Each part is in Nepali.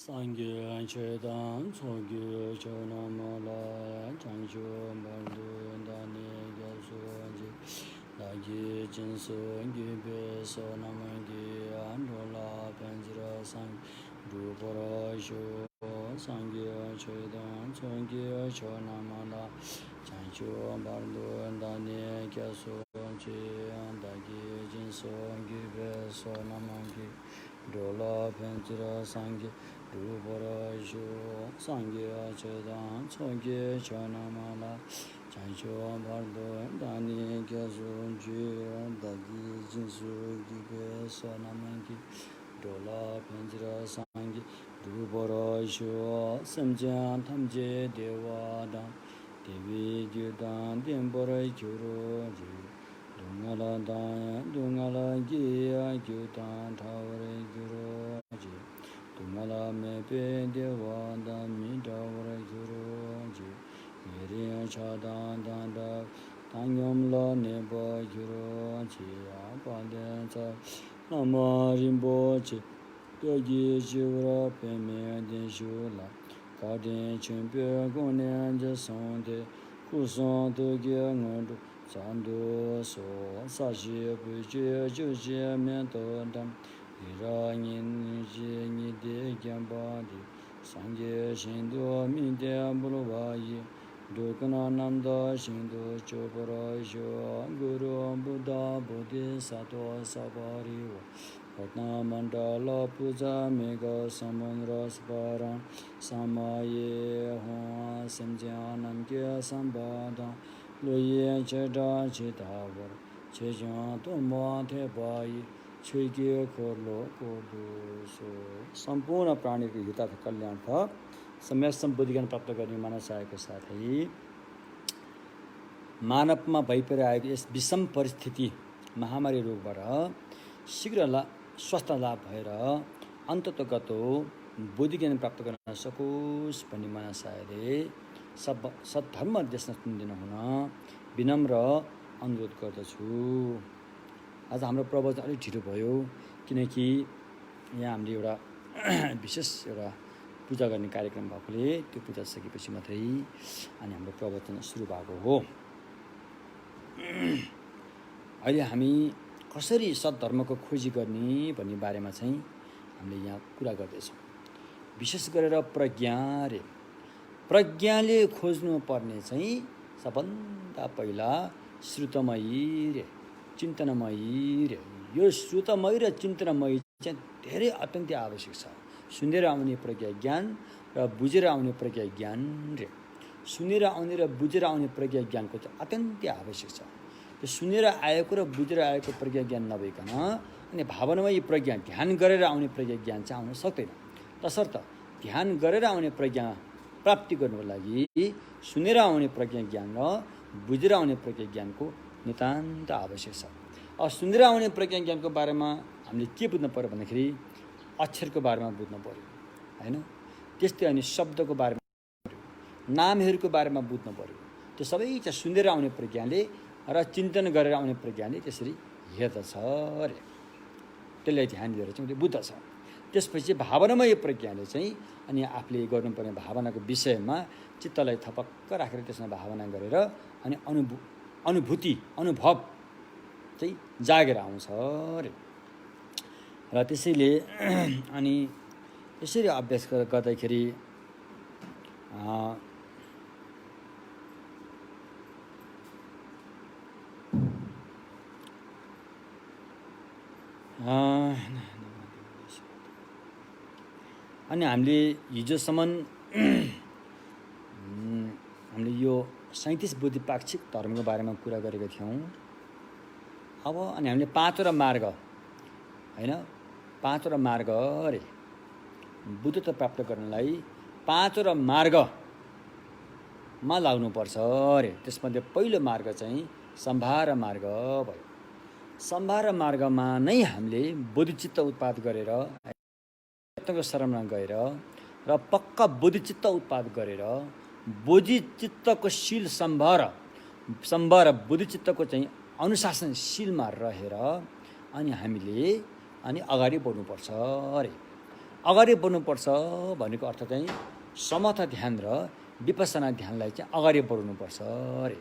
Sangye chedan tsogye chonamala chancho baldu dani gyasuji dagi jinsu gyube sonamangi andola penjira sang dupara sho sangye chedan tsogye chonamala chancho baldu dani gyasuji dagi jinsu gyube sonamangi dola penjira sang Dubara shu sangye chedan tsogye chanamala chancho bardo dani gyasun ju dagi jinsu gibe sonamangi dola penjira sangi Dubara shu samjan tamje dewa dan devi gyudan dembara gyuro ji dungala dan dungala giya gyudan taware gyuro ji Tumala me pe dewa da mi da vare guru ji Meri chadan dan da Tanyom la ne ba guru ji Apa den sa Nama rimbo ji Dogi jivra pe me den shu la Ka den chen pe gong nian je song de Ku song de ge ngon du San du so Sa shi bu je ju je men do dam Ira nin ji ni de gyamba di sangye shindo mi de bulwa yi dukana nanda shindo chopara sho guru buddha bodhi sato sabari wa patna mandala puja mega samanra sparan samaye hon samjyanam kya sambada loye cheda chetavar chejan tomba the bai छुइके खोलो कोदो सो सम्पूर्ण प्राणीको हित तथा कल्याण सम्यक सम्बुद्धि ज्ञान प्राप्त गर्ने मानस आएको साथै मानवमा भइपरिरहेको यस विषम परिस्थिति महामारी रोगबाट शीघ्र स्वस्थ लाभ भएर अन्ततगतो बुद्धि ज्ञान प्राप्त गर्न सकोस् भन्ने मानस आएले सद्धर्म देशमा सुनिदिन हुन विनम्र अनुरोध गर्दछु आज हाम्रो प्रवचन अलिक ढिलो भयो किनकि यहाँ हामीले एउटा विशेष एउटा पूजा गर्ने कार्यक्रम भएकोले त्यो पूजा सकेपछि मात्रै अनि हाम्रो प्रवचन सुरु भएको हो अहिले हामी कसरी सद्धर्मको खोजी गर्ने भन्ने बारेमा चाहिँ हामीले यहाँ कुरा गर्दैछौँ विशेष गरेर प्रज्ञाले खोज्नु पर्ने चाहिँ सबभन्दा पहिला श्रुतमयी रे चिन्तनमयी रे यो श्रुतमयी र चिन्तनमयी चाहिँ धेरै अत्यन्तै आवश्यक छ सुनेर आउने प्रज्ञा ज्ञान र बुझेर आउने प्रज्ञा ज्ञान रे सुनेर आउने र बुझेर आउने प्रज्ञा ज्ञानको चाहिँ अत्यन्तै आवश्यक छ त्यो सुनेर आएको र बुझेर आएको प्रज्ञा ज्ञान नभइकन अनि भावनामयी प्रज्ञा ध्यान गरेर आउने प्रज्ञा ज्ञान चाहिँ आउन सक्दैन तसर्थ ध्यान गरेर आउने प्रज्ञा प्राप्ति गर्नको लागि सुनेर आउने प्रज्ञा ज्ञान र बुझेर आउने प्रज्ञा ज्ञानको नितान्त आवश्यक छ अब सुनेर आउने प्रज्ञा ज्ञानको बारेमा हामीले के बुझ्नु पर्यो भन्दाखेरि अक्षरको बारेमा बुझ्नु पर्यो हैन त्यस्तै अनि शब्दको बारेमा नामहरूको बारेमा बुझ्नु पर्यो त्यो सबै चाहिँ सुनेर आउने प्रज्ञाले र चिन्तन गरेर आउने प्रज्ञाले त्यसरी हेर्दछ अरे त्यसलाई ध्यान दिएर चाहिँ उसले बुझ्दछ त्यसपछि भावनामय प्रज्ञाले चाहिँ अनि आफूले गर्नुपर्ने भावनाको विषयमा चित्तलाई थपक्क राखेर त्यसमा भावना गरेर अनि अनुभव चाहिँ जागेर आउँछ अरे र त्यसैले अनि यसरी अभ्यास गर्दाखेरि अनि हामीले हिजोसम्म हामीले यो 37 बुद्धिपाक्षिक धर्मको बारेमा कुरा गरेका थियौँ अब अनि हामीले पाँचवटा मार्ग हैन पाँचवटा मार्ग अरे बुद्धत्व प्राप्त गर्नलाई पाँचवटा मार्गमा लाग्नुपर्छ अरे त्यसमध्ये पहिलो मार्ग चाहिँ सम्भार मार्ग भयो सम्भार मार्गमा नै हामीले बोधिचित्त उत्पाद गरेर को शरणमा गएर र पक्का बोधिचित्त उत्पाद गरेर बोधिचित्तको शील सम्भार बोधिचित्तको चाहिँ अनुशासनशीलमा रहेर अनि हामीले अनि अगाडि बढ्नुपर्छ अरे अगाडि बढ्नुपर्छ भनेको अर्थ चाहिँ समथ ध्यान र विपसना ध्यानलाई चाहिँ अगाडि बढाउनुपर्छ अरे।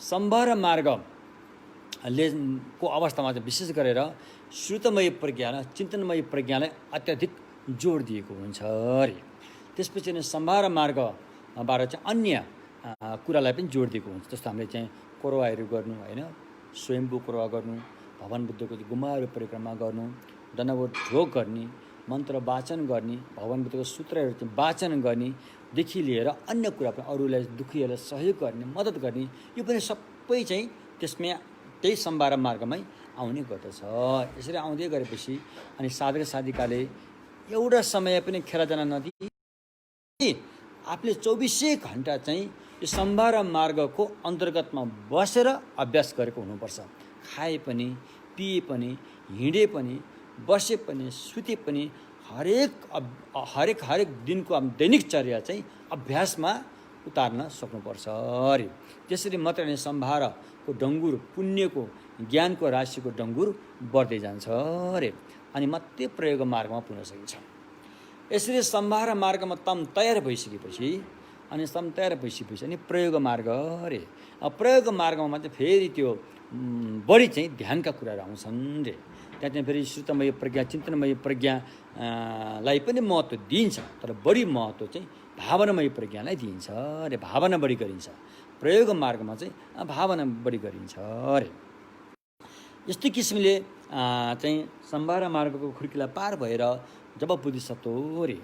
सम्भार मार्गले को अवस्थामा चाहिँ विशेष गरेर श्रुतमय प्रज्ञा र चिन्तनमय प्रज्ञालाई अत्याधिक जोड दिएको हुन्छ अरे। त्यसपछि नै सम्भार मार्गबाट चाहिँ अन्य कुरालाई पनि जोड दिएको हुन्छ। जस्तो हामीले चाहिँ कोरवाहरू गर्नु होइन, स्वयम्भू कोरवा गर्नु, भगवान बुद्धको गुम्बाहरू परिक्रमा गर्नु, दण्डवत ढोग गर्ने, मन्त्र वाचन गर्ने, भगवान बुद्धको सूत्रहरू चाहिँ वाचन गर्नेदेखि लिएर अन्य कुरा पनि अरूलाई दुखीहरूलाई सहयोग गर्ने, मद्दत गर्ने, यो पनि सबै चाहिँ त्यसमा त्यही सम्भार मार्गमै आउने गर्दछ। यसरी आउँदै गरेपछि अनि साधक साधिकाले एउटा समय पनि खेर जान नदिई आफूले 24 घन्टा चाहिँ यो सम्भार मार्गको अन्तर्गतमा बसेर अभ्यास गरेको हुनुपर्छ। खाए पनि, पिए पनि, हिँडे पनि, बसे पनि, सुते पनि हरेक दिनको दैनिक चर्या चाहिँ अभ्यासमा उतार्न सक्नुपर्छ अरे। त्यसरी मात्रै नै सम्भारको डङ्गुर, पुण्यको ज्ञानको राशिको डङ्गुर बढ्दै जान्छ अरे। अनि मात्रै प्रयोग मार्गमा पुग्न सकिन्छ। यसरी सम्भार मार्गमा तयार भइसकेपछि अनि प्रयोग मार्ग अरे। प्रयोग मार्गमा चाहिँ फेरि त्यो बढी चाहिँ ध्यानका कुराहरू आउँछन् रे। त्यहाँ चाहिँ फेरि श्रुतमय प्रज्ञा, चिन्तनमय प्रज्ञालाई पनि महत्त्व दिइन्छ, तर बढी महत्त्व चाहिँ भावनामय प्रज्ञालाई दिइन्छ अरे। भावना बढी गरिन्छ प्रयोग मार्गमा चाहिँ, भावना बढी गरिन्छ अरे। यस्तै किसिमले चाहिँ सम्भार मार्गको खुड्कीलाई पार भएर जब बुद्धिसत्व रे,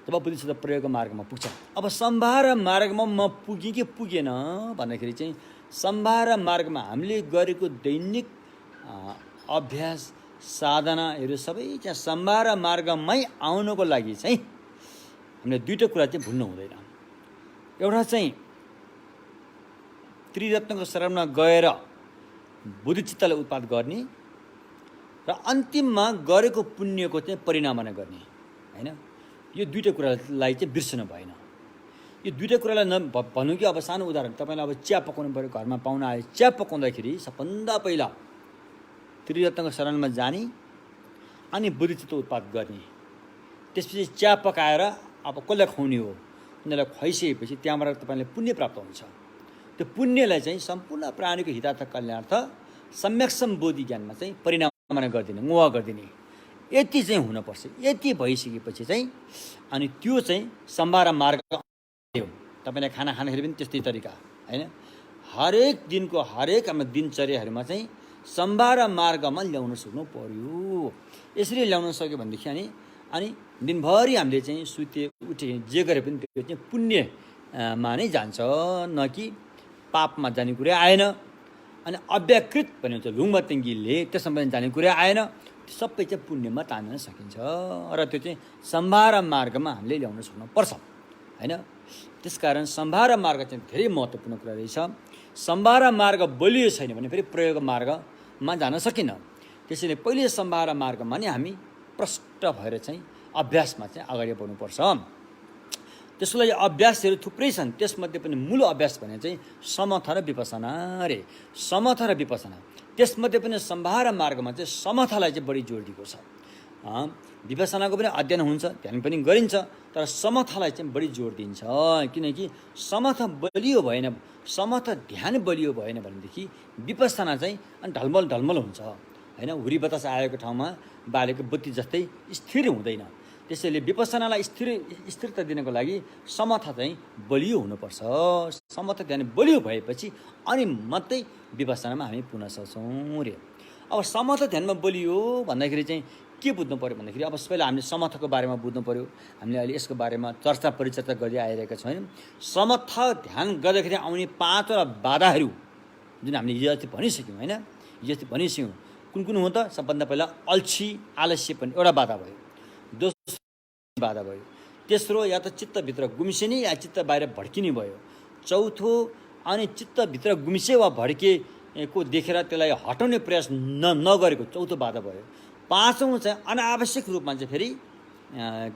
जब बुद्धिसत्व प्रयोग मार्गमा पुग्छ। अब सम्भार मार्गमा म पुगेँ कि पुगेन भन्दाखेरि चाहिँ सम्भार मार्गमा हामीले गरेको दैनिक अभ्यास साधनाहरू सबै चाहिँ सम्भार मार्गमै आउनको लागि चाहिँ हामीले दुईवटा कुरा चाहिँ भुल्नु हुँदैन। एउटा चाहिँ त्रिरत्नको शरणमा गएर बुद्धिचित्तलाई उत्पाद गर्ने र अन्तिममा गरेको पुण्यको चाहिँ परिणामना गर्ने होइन। यो दुईवटा कुरालाई चाहिँ बिर्सनु भएन। यो दुईवटा कुरालाई भन्नु कि अब सानो उदाहरण, तपाईँलाई अब चिया पकाउनु पऱ्यो, घरमा पाहुना आयो, चिया पकाउँदाखेरि सबभन्दा पहिला त्रिरत्नको शरणमा जाने अनि बुद्धिचित्त उत्पाद गर्ने, त्यसपछि चिया पकाएर अब कसलाई खुवाउने हो उनीहरूलाई खुवाइसकेपछि त्यहाँबाट तपाईँलाई पुण्य प्राप्त हुन्छ। त्यो पुण्यलाई चाहिँ सम्पूर्ण प्राणीको हितार्थ कल्याणार्थ सम्यक्षम बोधि ज्ञानमा चाहिँ परिणामना गरिदिने, मुवा गरिदिने, यति चाहिँ हुनुपर्छ। यति भइसकेपछि चाहिँ अनि त्यो चाहिँ सम्भार मार्ग हो। तपाईँले खाना खाँदाखेरि पनि त्यस्तै तरिका होइन। हरेक दिनको हरेक हाम्रो दिनचर्याहरूमा चाहिँ सम्भार मार्गमा ल्याउन सक्नु पर्यो। यसरी ल्याउन सक्यो भनेदेखि अनि दिनभरि हामीले चाहिँ सुते उठे जे गरे पनि त्यो चाहिँ पुण्यमा नै जान्छ, न कि पापमा जाने कुरा आएन। अनि अव्याकृत भन्ने हुन्छ लुङबतेङ्गीले, त्यसमा पनि जाने कुरा आएन। सबै चाहिँ पुण्यमा तान्न सकिन्छ र त्यो चाहिँ सम्भार मार्गमा हामीले ल्याउन सक्नुपर्छ होइन। त्यसकारण सम्भार मार्ग चाहिँ धेरै महत्त्वपूर्ण कुरा रहेछ। सम्भार मार्ग बलियो छैन भने फेरि प्रयोग मार्गमा जान सकिन्न। त्यसैले पहिले सम्भार मार्गमा नै हामी प्रष्ट भएर चाहिँ अभ्यासमा चाहिँ अगाडि बढ्नुपर्छ। त्यसको लागि अभ्यासहरू थुप्रै छन्। त्यसमध्ये पनि मूल अभ्यास भने चाहिँ समथ र विपसना रे। समथ र विपसना, त्यसमध्ये पनि सम्भार मार्गमा चाहिँ समथलाई चाहिँ बढी जोड दिएको छ। विपसनाको पनि अध्ययन हुन्छ, ध्यान पनि गरिन्छ, तर समथलाई चाहिँ बढी जोड दिन्छ। किनकि समथ बलियो भएन, समथ ध्यान बलियो भएन भनेदेखि विपसना चाहिँ अनि ढलमल हुन्छ होइन। हुरी बतास आएको ठाउँमा बालेको बत्ती जस्तै स्थिर हुँदैन। त्यसैले विपसनालाई स्थिरता दिनको लागि समथ चाहिँ बलियो हुनुपर्छ। समथ ध्यान बलियो भएपछि अनि मात्रै विपसनामा हामी पुग्न सक्छौँ रे। अब समथ ध्यानमा बलियो भन्दाखेरि चाहिँ के बुझ्नु पऱ्यो भन्दाखेरि अब पहिला हामीले समथको बारेमा बुझ्नु पऱ्यो। हामीले अहिले यसको बारेमा परिचर्चा गर्दै आइरहेका छौँ। समथ ध्यान गर्दाखेरि आउने 5वटा बाधाहरू जुन हामीले हिजो अस्ति भनिसक्यौँ होइन। हिजो अस्ति भनिसक्यौँ कुन हो त? सबभन्दा पहिला आलस्य पनि एउटा बाधा भयो, दोस्रो बाधा भयो, तेस्रो या त चित्तभित्र गुम्सिने या चित्त बाहिर भड्किने भयो, चौथो अनि चित्तभित्र गुम्से वा भड्किएको देखेर त्यसलाई हटाउने प्रयास नगरेको चौथो बाधा भयो। 5औँ चाहिँ अनावश्यक रूपमा चाहिँ फेरि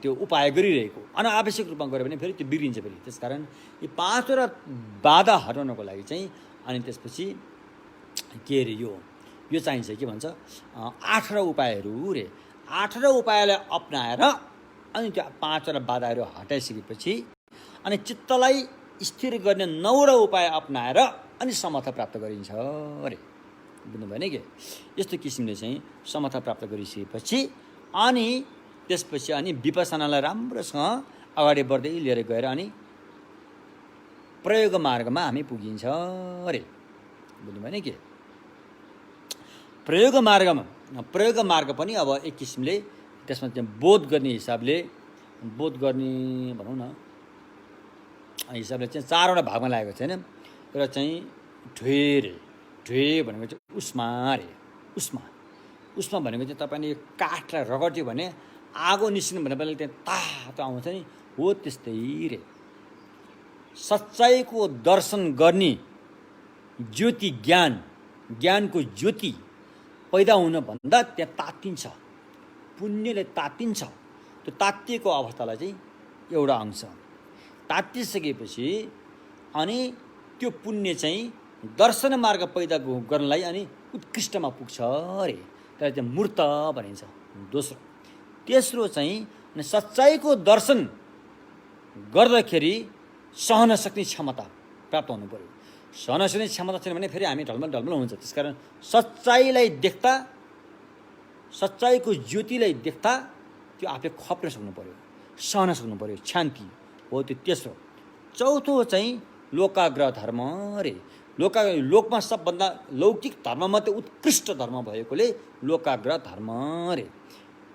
त्यो उपाय गरिरहेको, अनावश्यक रूपमा गऱ्यो भने फेरि त्यो बिग्रिन्छ फेरि। त्यसकारण यी 5वटा बाधा हटाउनको लागि चाहिँ अनि त्यसपछि के अरे यो चाहिन्छ के भन्छ 8वटा उपायहरू रे। 8वटा उपायलाई अपनाएर अनि त्यो 5वटा बाधाहरू हटाइसकेपछि अनि चित्तलाई स्थिर गर्ने 9वटा उपाय अपनाएर अनि समता प्राप्त गरिन्छ अरे। बुझ्नु भएन के? यस्तो किसिमले चाहिँ समता प्राप्त गरिसकेपछि अनि त्यसपछि अनि विपसनालाई राम्रोसँग अगाडि बढ्दै लिएर गएर अनि प्रयोग मार्गमा हामी पुगिन्छ अरे। बुझ्नु भएन के? प्रयोग मार्ग पनि अब एक किसिमले त्यसमा चाहिँ बोध गर्ने हिसाबले बोध गर्ने भनौँ न हिसाबले चाहिँ 4वटा भागमा लागेको छैन। एउटा चाहिँ ढ्वे भनेको चाहिँ उष्मा रे। उष्मा भनेको चाहिँ तपाईँले यो काठलाई रगड्यो भने आगो निस्किनु भने पहिला त्यहाँ तातो आउँछ नि, हो त्यस्तै रे। सच्चाइको दर्शन गर्ने ज्योति ज्ञानको ज्योति पैदा हुनभन्दा त्यहाँ तातिन्छ, पुण्यले तातिन्छ। त्यो तातिएको अवस्थालाई चाहिँ एउटा अंश तातिसकेपछि अनि त्यो पुण्य चाहिँ दर्शन मार्ग पैदा गर्नलाई अनि उत्कृष्टमा पुग्छ अरे। त्यसलाई चाहिँ मूर्त भनिन्छ। तेस्रो चाहिँ सच्चाइको दर्शन गर्दाखेरि सहन सक्ने क्षमता प्राप्त हुनु पर्यो। सहन सक्ने क्षमता छैन भने फेरि हामी ढलमल हुन्छ। त्यसकारण सच्चाइलाई देख्दा, सच्चाइको ज्योतिलाई देख्दा त्यो आफै खप्न सक्नु पर्यो, सहन सक्नु पर्यो, शान्ति हो त्यो तेस्रो। चौथो चाहिँ लोकाग्रह धर्म रे। लोकमा सबभन्दा लौकिक धर्ममध्ये उत्कृष्ट धर्म भएकोले लोकाग्रह धर्म रे।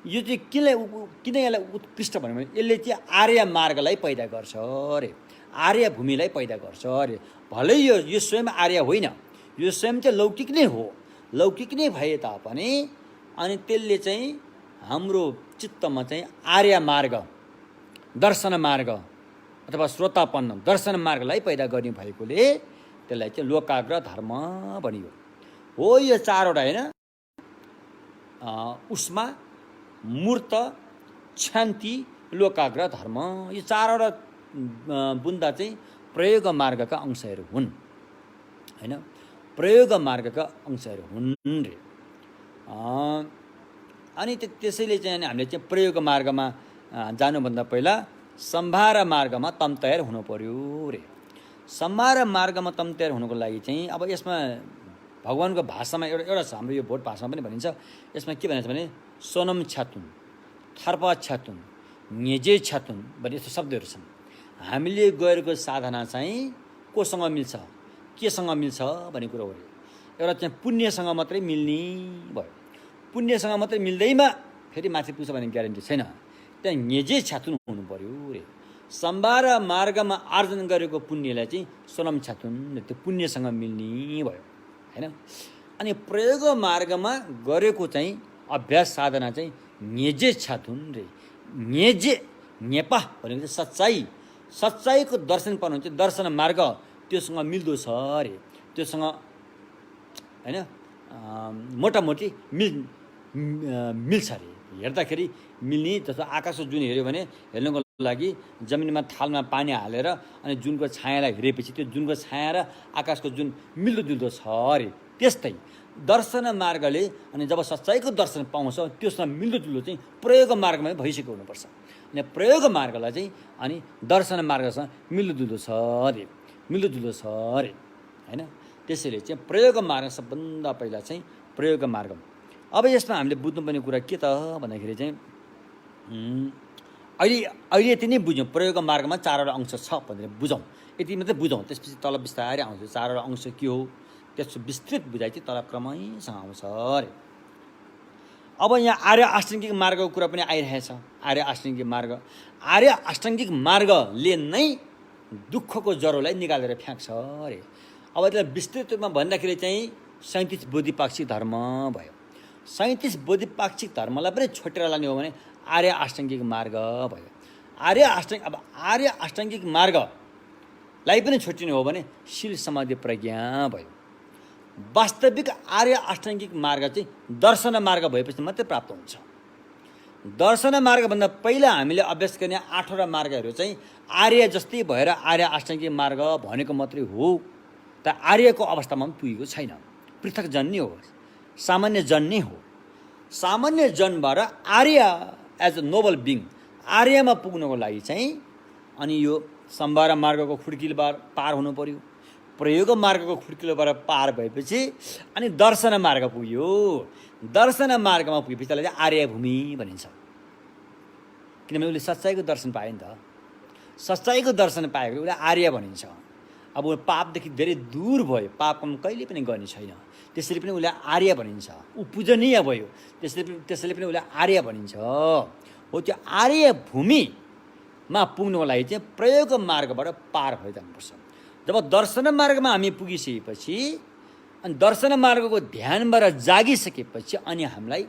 यो चाहिँ किन यसलाई उत्कृष्ट भन्यो भने यसले चाहिँ आर्य मार्गलाई पैदा गर्छ अरे, आर्य भूमिलाई पैदा गर्छ अरे। भलै यो स्वयं आर्य होइन, यो स्वयं चाहिँ लौकिक नै हो। लौकिक नै भए तापनि अनि त्यसले चाहिँ हाम्रो चित्तमा चाहिँ आर्य मार्ग, दर्शन मार्ग अथवा श्रोतापन्न दर्शन मार्गलाई पैदा गर्ने भएकोले त्यसलाई चाहिँ लोकाग्रह धर्म भनियो। हो यो 4वटा होइन, उष्मा, मूर्त, शान्ति, लोकाग्रह धर्म, यो 4वटा बुन्दा चाहिँ प्रयोग मार्गका अंशहरू हुन् होइन, प्रयोग मार्गका अंशहरू हुन् रे। अनि त्यसैले चाहिँ हामीले चाहिँ प्रयोग मार्गमा जानुभन्दा पहिला सम्भार मार्गमा तम तयार हुनु पर्यो रे। सम्भार मार्गमा तम तयार हुनुको लागि चाहिँ अब यसमा भगवानको भाषामा एउटा छ, हाम्रो यो भोट भाषामा पनि भनिन्छ। यसमा के भनिन्छ भने सोनम छ्यातुन, थर्पा छ्यातुन, नेजे छ्यातुन भन्ने यस्तो शब्दहरू छन्। हामीले गरेको साधना चाहिँ कोसँग मिल्छ, केसँग मिल्छ भन्ने कुरो हो। एउटा चाहिँ पुण्यसँग मात्रै मिल्ने भयो। पुण्यसँग मात्रै मिल्दैमा फेरि माथि पुग्छ भन्ने ग्यारेन्टी छैन। त्यहाँ नेजे छ्यातुन हुनु पर्यो रे। सम्भार मार्गमा आर्जन गरेको पुण्यलाई चाहिँ सोनम छ्यातुन, त्यो पुण्यसँग मिल्ने भयो होइन। अनि प्रयोग मार्गमा गरेको चाहिँ अभ्यास साधना चाहिँ नेजे छ्यातुन रे। नेजे नेपा भनेको चाहिँ सच्चाइको दर्शन पाउनु चाहिँ दर्शन मार्ग त्योसँग मिल्दो छ अरे। त्योसँग होइन मोटामोटी मिल्छ अरे। हेर्दाखेरि मिल्ने जस्तो आकाशको जुन हेऱ्यो भने हेर्नुको लागि जमिनमा थालमा पानी हालेर अनि जुनको छायालाई हेरेपछि त्यो जुनको छाया र आकाशको जुन मिल्दोजुल्दो छ अरे। त्यस्तै दर्शन मार्गले अनि जब सच्चाइको दर्शन पाउँछ त्योसँग मिल्दोजुल्दो चाहिँ प्रयोग मार्गमा भइसकेको हुनुपर्छ। अनि प्रयोग मार्गलाई चाहिँ अनि दर्शन मार्गसँग मिल्दोजुल्दो छ अरे, मिल्दोजुल्दो छ अरे होइन। त्यसैले चाहिँ प्रयोग मार्ग सबभन्दा पहिला चाहिँ प्रयोग मार्ग। अब यसमा हामीले बुझ्नुपर्ने कुरा के त भन्दाखेरि चाहिँ अहिले यति नै बुझौँ। प्रयोग मार्गमा 4वटा अंश छ भनेर बुझौँ, यति मात्रै बुझौँ। त्यसपछि तल बिस्तारै आउँछ 4वटा अंश के हो, त्यसको विस्तृत बुझाइ चाहिँ तल क्रमैसँग आउँछ अरे। अब यहाँ आर्य अष्टाङ्गिक मार्गको कुरा पनि आइरहेछ। आर्य अष्टाङ्गिक मार्गले नै दुःखको जरोलाई निकालेर फ्याँक्छ अरे। अब त्यसलाई विस्तृत रूपमा भन्दाखेरि चाहिँ 37 बोधिपाक्षिक धर्म भयो। 37 बोधिपाक्षिक धर्मलाई पनि छोटेर लाने हो भने आर्य अष्टाङ्गिक मार्ग भयो। अब आर्य अष्टाङ्गिक मार्गलाई पनि छोटिने हो भने शील समाधि प्रज्ञा भयो। वास्तविक आर्य अष्टाङ्गिक मार्ग चाहिँ दर्शन मार्ग भएपछि मात्रै प्राप्त हुन्छ। दर्शन मार्गभन्दा पहिला हामीले अभ्यास गर्ने 8वटा मार्गहरू चाहिँ आर्य जस्तै भएर आर्य अष्टाङ्गिक मार्ग भनेको मात्रै हो, त आर्यको अवस्थामा पनि पुगेको छैन। पृथक जन नै हो, सामान्य जन नै हो। सामान्य जनबाट आर्य एज अ नोबल बिङ, आर्यमा पुग्नको लागि चाहिँ अनि यो सम्भार मार्गको खुड्किलोबाट पार हुनु पर्यो। प्रयोग मार्गको खुड्किलोबाट पार भएपछि अनि दर्शन मार्ग पुग्यो। दर्शन मार्गमा पुगेपछि त्यसलाई चाहिँ आर्यभूमि भनिन्छ। किनभने उसले सच्चाइको दर्शन पायो नि त। सच्चाइको दर्शन पाएको उसलाई आर्य भनिन्छ। अब पापदेखि धेरै दूर भयो, पाप काम कहिले पनि गर्ने छैन, त्यसरी पनि उसलाई आर्य भनिन्छ। ऊ पूजनीय भयो, त्यसैले पनि उसलाई आर्य भनिन्छ। हो त्यो आर्य भूमिमा पुग्नुको लागि चाहिँ प्रयोग मार्गबाट पार भइजानुपर्छ। जब दर्शन मार्गमा हामी पुगिसकेपछि अनि दर्शन मार्गको ध्यानबाट जागिसकेपछि अनि हामीलाई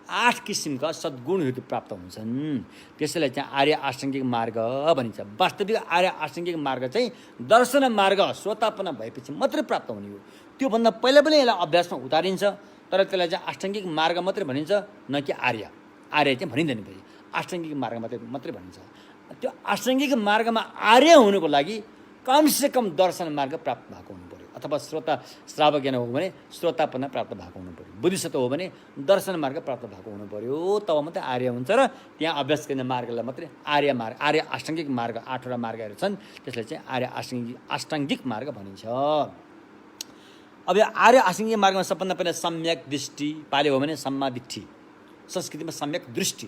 8 किसिमका सद्गुणहरू प्राप्त हुन्छन्। त्यसैलाई चाहिँ आर्य आसाङ्गिक मार्ग भनिन्छ। वास्तविक आर्य आसाङ्गिक मार्ग चाहिँ दर्शन मार्ग श्रोतापना भएपछि मात्रै प्राप्त हुने हो। त्योभन्दा पहिला पनि यसलाई अभ्यासमा उतारिन्छ, तर त्यसलाई चाहिँ आष्टाङ्गिक मार्ग मात्रै भनिन्छ, न कि आर्य। आर्य चाहिँ भनिँदैन, फेरि आष्टाङ्गिक मार्ग मात्रै भनिन्छ। त्यो आष्टाङ्गिक मार्गमा आर्य हुनुको लागि कमसेकम दर्शन मार्ग प्राप्त भएको हुनु पर्यो, अथवा श्रोता श्रावक ज्ञान हो भने श्रोतापना प्राप्त भएको हुनु पर्यो, बुद्धिसत्व हो भने दर्शन मार्ग प्राप्त भएको हुनु पर्यो। तब मात्रै आर्य हुन्छ र त्यहाँ अभ्यास गर्ने मार्गलाई मात्रै आर्य मार्ग, आर्य आष्टाङ्गिक मार्ग 8वटा मार्गहरू छन्, त्यसलाई चाहिँ आर्य आष्टाङ्गिक मार्ग भनिन्छ। अब यो आर्य आष्टाङ्गिक मार्गमा सबभन्दा पहिला सम्यक दृष्टि, पाले हो भने सम्मादिष्टि, संस्कृतिमा सम्यक दृष्टि।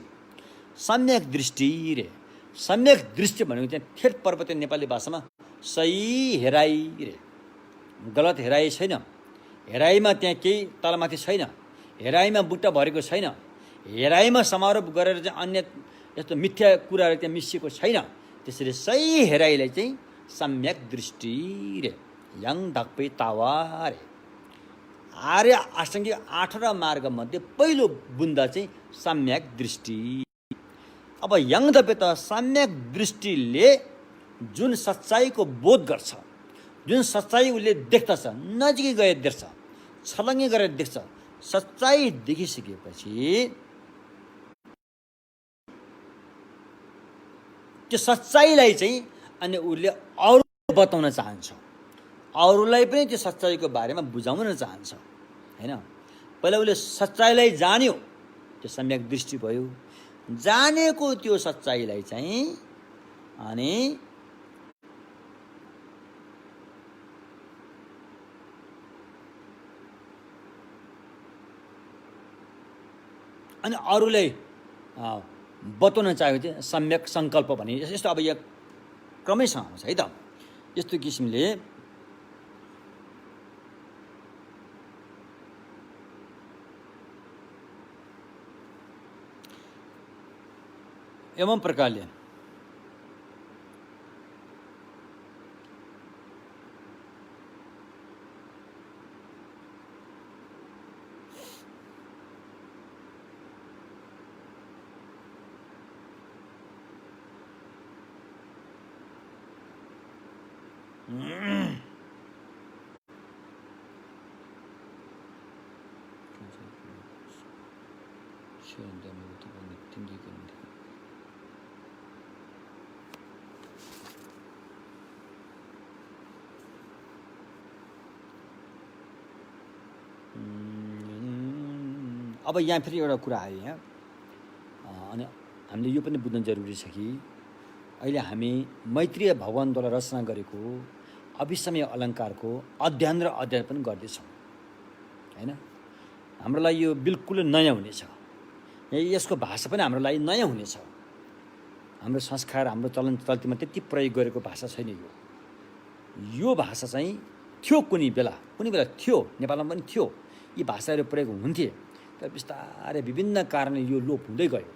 सम्यक दृष्टि रे, सम्यक दृष्टि भनेको चाहिँ ठेट पर्वतीय नेपाली भाषामा सही हेराइ रे, गलत हेराइ छैन। हेराइमा त्यहाँ केही तलमाथि छैन, हेराइमा बुट्टा भरेको छैन, हेराइमा समारोह गरेर चाहिँ अन्य यस्तो मिथ्या कुराहरू त्यहाँ मिसिएको छैन। त्यसरी सही हेराइलाई चाहिँ सम्यक दृष्टि रे, याङ ढाक्पै तावा रे। आर्य आष्टाङ्गिक 8वटा मार्गमध्ये पहिलो बुन्दा चाहिँ सम्यक दृष्टि। अब याङ ढाक्पै त सम्यक दृष्टिले जुन सच्चाइको बोध गर्छ, जुन सच्चाइ उसले देख्दछ, नजिकै गएर देख्छ, छलङ्गे गरेर देख्छ, सच्चाइ देखिसकेपछि त्यो सच्चाइलाई चाहिँ अनि उसले अरू बताउन चाहन्छ, अरूलाई पनि त्यो सच्चाइको बारेमा बुझाउन चाहन्छ, हैन। पहिला उसले सच्चाइलाई जान्यो, त्यो सम्यक दृष्टि भयो। जानेको त्यो सच्चाइलाई चाहिँ अनि अरूलाई बताउन चाहेको चाहिँ सम्यक सङ्कल्प भने यस्तो। अब यहाँ क्रमैसँग आउँछ है त, यस्तो किसिमले एवं प्रकारले अब यहाँ फेरि एउटा कुरा आयो यहाँ, अनि हामीले यो पनि बुझ्न जरुरी छ कि अहिले हामी मैत्रीय भगवानद्वारा रचना गरेको अभिसमय अलङ्कारको अध्ययन र अध्ययन पनि गर्दैछौँ, हैन। हाम्रो लागि यो बिल्कुल नयाँ हुनेछ, यसको भाषा पनि हाम्रो लागि नयाँ हुनेछ। हाम्रो संस्कार, हाम्रो चलन चल्तीमा त्यति प्रयोग गरेको भाषा छैन यो भाषा चाहिँ थियो कुनै बेला थियो, नेपालमा पनि थियो, यी भाषाहरू प्रयोग हुन्थे, तर बिस्तारै विभिन्न कारणले यो लोप हुँदै गयो।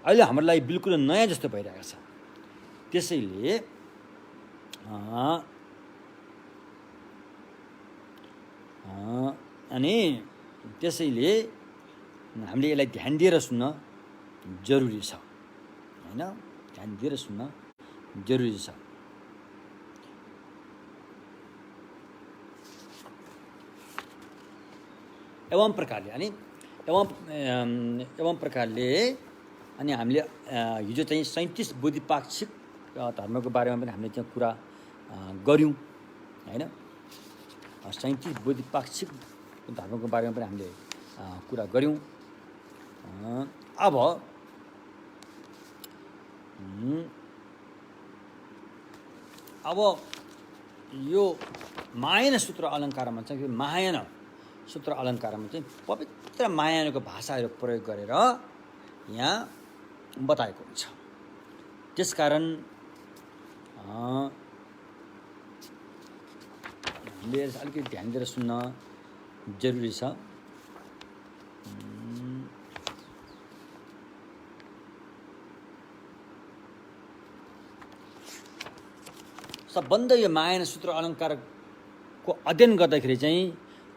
अहिले हाम्रो लागि बिल्कुल नयाँ जस्तो भइरहेको छ। त्यसैले अनि त्यसैले हामीले यसलाई ध्यान दिएर सुन्न जरुरी छ, हैन। ध्यान दिएर सुन्न जरुरी छ। एवं प्रकारले अनि हामीले हिजो चाहिँ 37 बोधिपाक्षिक धर्मको बारेमा पनि हामीले चाहिँ कुरा गऱ्यौँ, हैन। 37 बोधिपाक्षिक धर्मको बारेमा पनि हामीले कुरा गऱ्यौँ। अब अब यो महायान सूत्र अलङ्कारमा चाहिँ महायान सूत्र अलङ्कारमा चाहिँ पवित्र महायानको भाषाहरू प्रयोग गरेर यहाँ बताएको हुन्छ। त्यसकारण हामीले अलिकति ध्यान दिएर सुन्न जरुरी छ। सबभन्दा यो महायान सूत्र अलङ्कारको अध्ययन गर्दाखेरि चाहिँ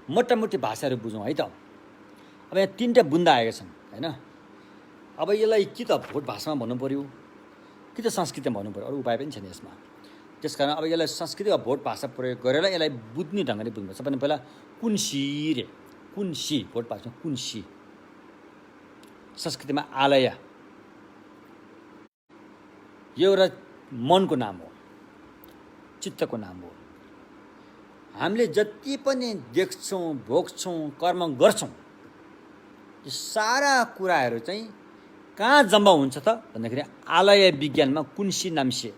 मोटामोटी भाषाहरू बुझौँ है त। अब यहाँ 3टा बुन्दा आएका छन् हैन। अब यसलाई कि त भोट भाषामा भन्नु पर्यो कि त संस्कृतमा भन्नु पर्यो, अरू उपाय पनि छैन यसमा। त्यसकारण अब यसलाई संस्कृत वा भोट भाषा प्रयोग गरेर यसलाई बुझ्ने ढङ्गले बुझ्नुपर्छ। सबभन्दा पहिला कुन्सी रे, कुन्सी भोट भाषामा कुन्सी, संस्कृतिमा आलय, यो एउटा मनको नाम हो, चित्तको नाम हो। हामीले जति पनि देख्छौँ, भोग्छौँ, कर्म गर्छौँ, यो सारा कुराहरू चाहिँ कहाँ जम्मा हुन्छ त भन्दाखेरि आलय विज्ञानमा कुन्सी नाम्से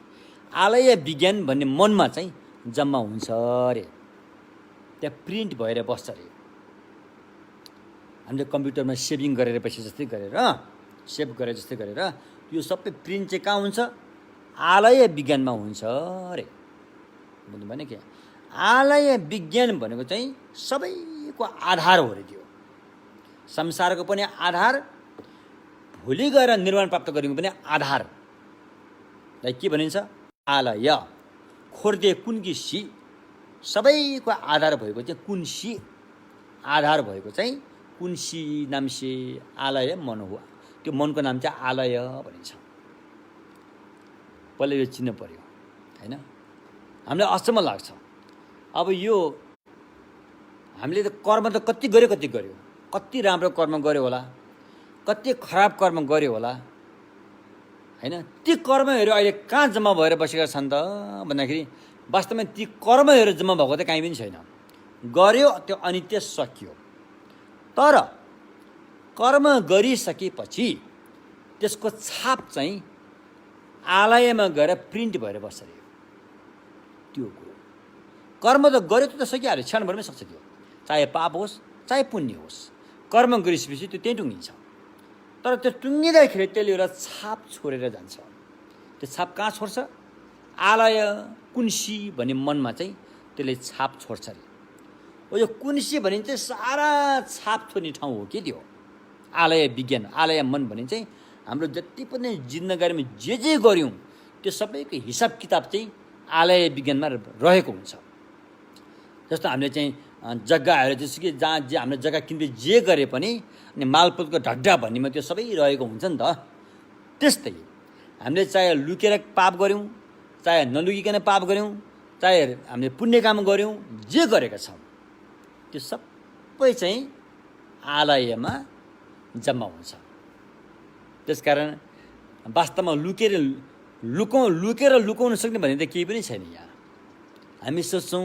आलय विज्ञान भन्ने मनमा चाहिँ जम्मा हुन्छ अरे। त्यहाँ प्रिन्ट भएर बस्छ अरे। हामीले कम्प्युटरमा सेभिङ गरेर पछि जस्तै गरेर सेभ गरे जस्तै गरेर यो सबै प्रिन्ट चाहिँ कहाँ हुन्छ? आलय विज्ञानमा हुन्छ अरे। बुझ्नु भएन के? आलय विज्ञान भनेको चाहिँ सबैको आधार हो रे। त्यो संसारको पनि आधार, भोलि गएर निर्माण प्राप्त गरेको पनि आधारलाई के भनिन्छ? आलय। खोर्दे कुन्की सी, सबैको आधार भएको चाहिँ कुन्सी, आधार भएको चाहिँ कुन्सी नामसे आलय मन हो। त्यो मनको नाम चाहिँ आलय भनिन्छ। पहिला यो चिन्नु पर्यो हैन। हामीलाई अचम्म लाग्छ। अब यो हामीले त कर्म त कति गर्यो, कति राम्रो कर्म गर्यो होला, कति खराब कर्म गर्यो होला हैन। ती कर्महरू अहिले कहाँ जम्मा भएर बसेका छन् त भन्दाखेरि वास्तवमा ती कर्महरू जम्मा भएको त कहीँ पनि छैन। गर्यो त्यो अनित्य सकियो। तर कर्म गरिसकेपछि त्यसको छाप चाहिँ आलयमा गएर प्रिन्ट भएर बस्छ अरे। त्यो कुरो कर्म त गर्यो त सकिहाल्यो, क्षणभरमै सक्छ त्यो। चाहे पाप होस् चाहे पुण्य होस्, कर्म गरिसकेपछि त्यो त्यहीँ टुङ्गिन्छ। तर त्यो टुङ्गिँदाखेरि त्यसले एउटा छाप छोडेर जान्छ। त्यो छाप कहाँ छोड्छ? आलय कुन्सी भन्ने मनमा चाहिँ त्यसले छाप छोड्छ अरे। ओ यो कुन्सी भने चाहिँ सारा छाप छोड्ने ठाउँ हो कि त्यो आलय विज्ञान। आलय मन भने चाहिँ हाम्रो जति पनि जिन्दगीमा जे गर्यौँ त्यो सबैको हिसाब किताब चाहिँ आलय विज्ञानमा रहेको हुन्छ। जस्तो हामीले चाहिँ जग्गाहरू जसो कि जहाँ जे हामीले जग्गा किन्दै जे गरे पनि अनि मालपोतको ढड्डा भन्नेमा त्यो सबै रहेको हुन्छ नि त। त्यस्तै हामीले चाहे लुकेर पाप गऱ्यौँ, चाहे नलुकिकन पाप गऱ्यौँ, चाहे हामीले पुण्य काम गऱ्यौँ, जे गरेका छौँ त्यो सबै चाहिँ आलयमा जम्मा हुन्छ। त्यसकारण वास्तवमा लुकेर लुकाउन सक्ने भन्ने त केही पनि छैन। यहाँ हामी सोच्छौँ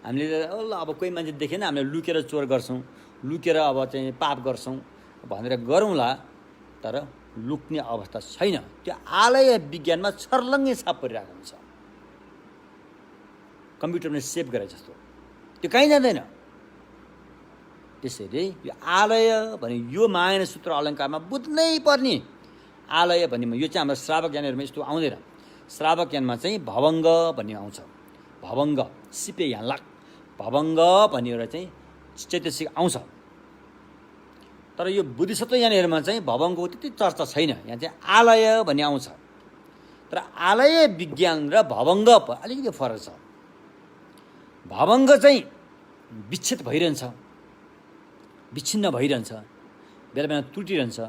हामीले अब कोही मान्छे देखेन हामीले लुकेर चोर गर्छौँ, लुकेर अब चाहिँ पाप गर्छौँ भनेर गरौँला, तर लुक्ने अवस्था छैन। त्यो आलय विज्ञानमा छर्लङ्गै छाप परिरहेको हुन्छ, कम्प्युटरमा सेभ गरे जस्तो। त्यो कहीँ जाँदैन। त्यसैले यो आलय भने यो महायान सूत्र अलङ्कारमा बुझ्नै पर्ने। आलय भन्नेमा यो चाहिँ हाम्रो श्रावक ज्ञानहरूमा यस्तो आउँदैन। श्रावक ज्ञानमा चाहिँ भवङ्ग भन्ने आउँछ। भवङ्ग सिपे यहाँ लाग भवङ्ग भन्ने एउटा चाहिँ चैतसिक आउँछ। तर यो बुद्धिसत्व ज्ञानहरूमा चाहिँ भवङ्गको त्यति चर्चा छैन। यहाँ चाहिँ आलय भन्ने आउँछ। तर आलय विज्ञान र भवङ्ग अलिकति फरक छ। भवङ्ग चाहिँ विच्छेद भइरहन्छ, विच्छिन्न भइरहन्छ, बेला बेला टुटिरहन्छ।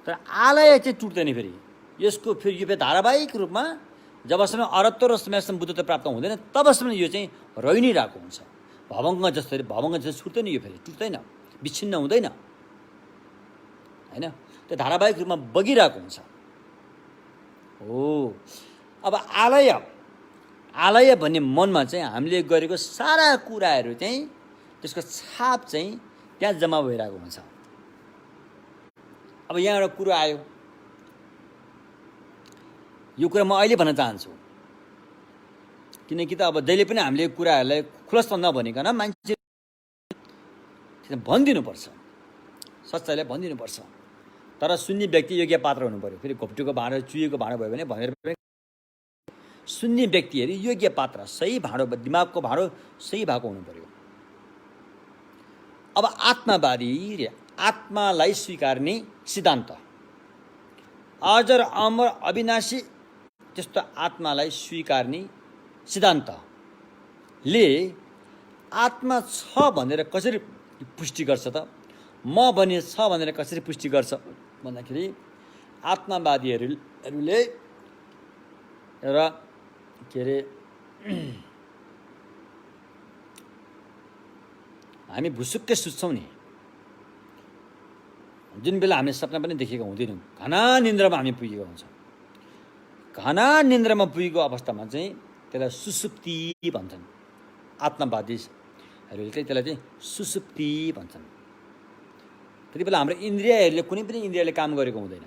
तर आलय चाहिँ टुट्दैन। फेरि यसको फेरि यो धारावाहिक रूपमा जबसम्म अरत्व र समयसम्म बुद्धत्व प्राप्त हुँदैन तबसम्म यो चाहिँ रहि नै रहेको हुन्छ। भवङ्ग जस्तो छुट्दैन, यो फेरि टुट्दैन, विच्छिन्न हुँदैन हैन। त्यो धारावाहिक रूपमा बगिरहेको हुन्छ। हो अब आलय भन्ने मनमा चाहिँ हामीले गरेको सारा कुराहरू चाहिँ त्यसको छाप चाहिँ त्यहाँ जम्मा भइरहेको हुन्छ। अब यहाँ एउटा कुरो आयो, यो कुरा म अहिले भन्न चाहन्छु, किनकि त अब जहिले पनि हामीले कुराहरूलाई खुलस्त नभनिकन मान्छे भनिदिनुपर्छ, सच्चाइलाई भनिदिनुपर्छ। तर सुन्ने व्यक्ति योग्य पात्र हुनु पर्यो। फेरि घोप्टीको भाँडो चुहिएको भाँडो भयो भने भनेर सुन्ने व्यक्तिहरू योग्य पात्र, सही भाँडो, दिमागको भाँडो सही भएको हुनु पर्यो। अब आत्मावादी रे आत्मालाई स्वीकार्ने सिद्धान्त, अजर अमर अविनाशी त्यस्तो आत्मालाई स्वीकार्ने सिद्धान्तले आत्मा छ भनेर कसरी पुष्टि गर्छ त? म भने छ भनेर कसरी पुष्टि गर्छ भन्दाखेरि आत्मावादीहरूले र के अरे हामी भुसुक्कै सुत्छौँ नि, जुन बेला हामीले सपना पनि देखेको हुँदैनौँ, घना निन्द्रामा हामी पुगेको हुन्छ। घना निन्द्रामा पुगेको अवस्थामा चाहिँ त्यसलाई सुसुप्ति भन्छन्। आत्मवादीहरूले चाहिँ त्यसलाई चाहिँ सुसुप्ति भन्छन्। त्यति बेला हाम्रो इन्द्रियहरूले, कुनै पनि इन्द्रियले काम गरेको हुँदैन।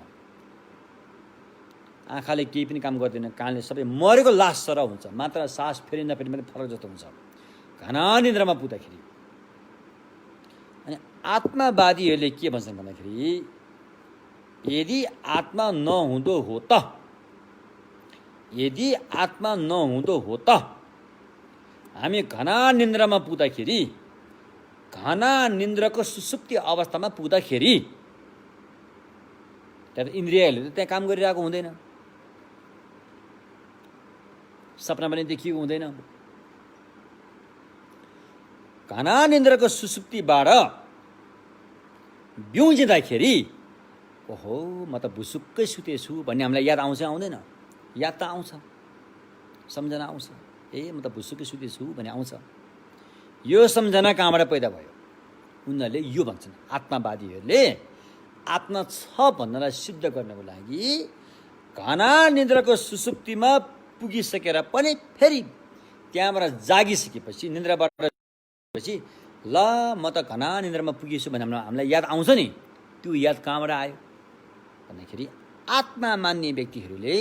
आँखाले केही पनि काम गर्दैन, कानले सबै मरेको लास सरह हुन्छ, मात्र सास फेरि नफेरि पनि फरक जस्तो हुन्छ घना निन्द्रामा पुग्दाखेरि। अनि आत्मावादीहरूले के भन्छन् भन्दाखेरि यदि आत्मा नहुँदो हो त, यदि आत्मा नहुँदो हो त हामी घना निन्द्रामा पुग्दाखेरि, घना निन्द्राको सुसुप्ति अवस्थामा पुग्दाखेरि त्यहाँ इन्द्रियहरूले त त्यहाँ काम गरिरहेको हुँदैन, सपना पनि देखिएको हुँदैन। घना निन्द्राको सुसुप्तिबाट बिउजिँदाखेरि ओहो म त भुसुक्कै सुतेछु भन्ने हामीलाई याद आउँछ आउँदैन? याद त आउँछ, सम्झना आउँछ। ए म त भुसुक्कै सुतेछु भन्ने आउँछ। यो सम्झना कहाँबाट पैदा भयो? उनीहरूले यो भन्छन्, आत्मावादीहरूले आत्मा छ भन्नलाई सिद्ध गर्नको लागि घना निन्द्राको सुसुप्तिमा पुगिसकेर पनि फेरि त्यहाँबाट जागिसकेपछि, निन्द्राबाट पछि ल म त घना निन्द्रामा पुगेछु भने हामीलाई याद आउँछ नि, त्यो याद कहाँबाट आयो भन्दाखेरि आत्मा मान्ने व्यक्तिहरूले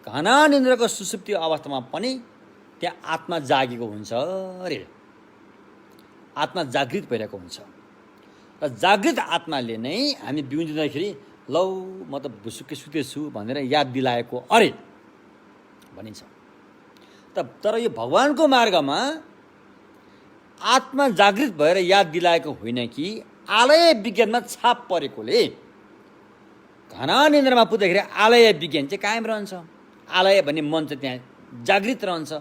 घना निन्द्राको सुसुप्ति अवस्थामा पनि त्यहाँ आत्मा जागेको हुन्छ अरे, आत्मा जागृत भइरहेको हुन्छ। र जागृत आत्माले नै हामी बिउजिँदाखेरि लौ म त भुसुक्कै सुतेछु भनेर याद दिलाएको अरे भनिन्छ। तर यो भगवानको मार्गमा आत्मा जागृत भएर याद दिलाएको होइन कि आलय विज्ञानमा छाप परेकोले घना निन्द्रामा पुग्दाखेरि आलय विज्ञान चाहिँ कायम रहन्छ। आलय भन्ने मन चाहिँ त्यहाँ जागृत रहन्छ,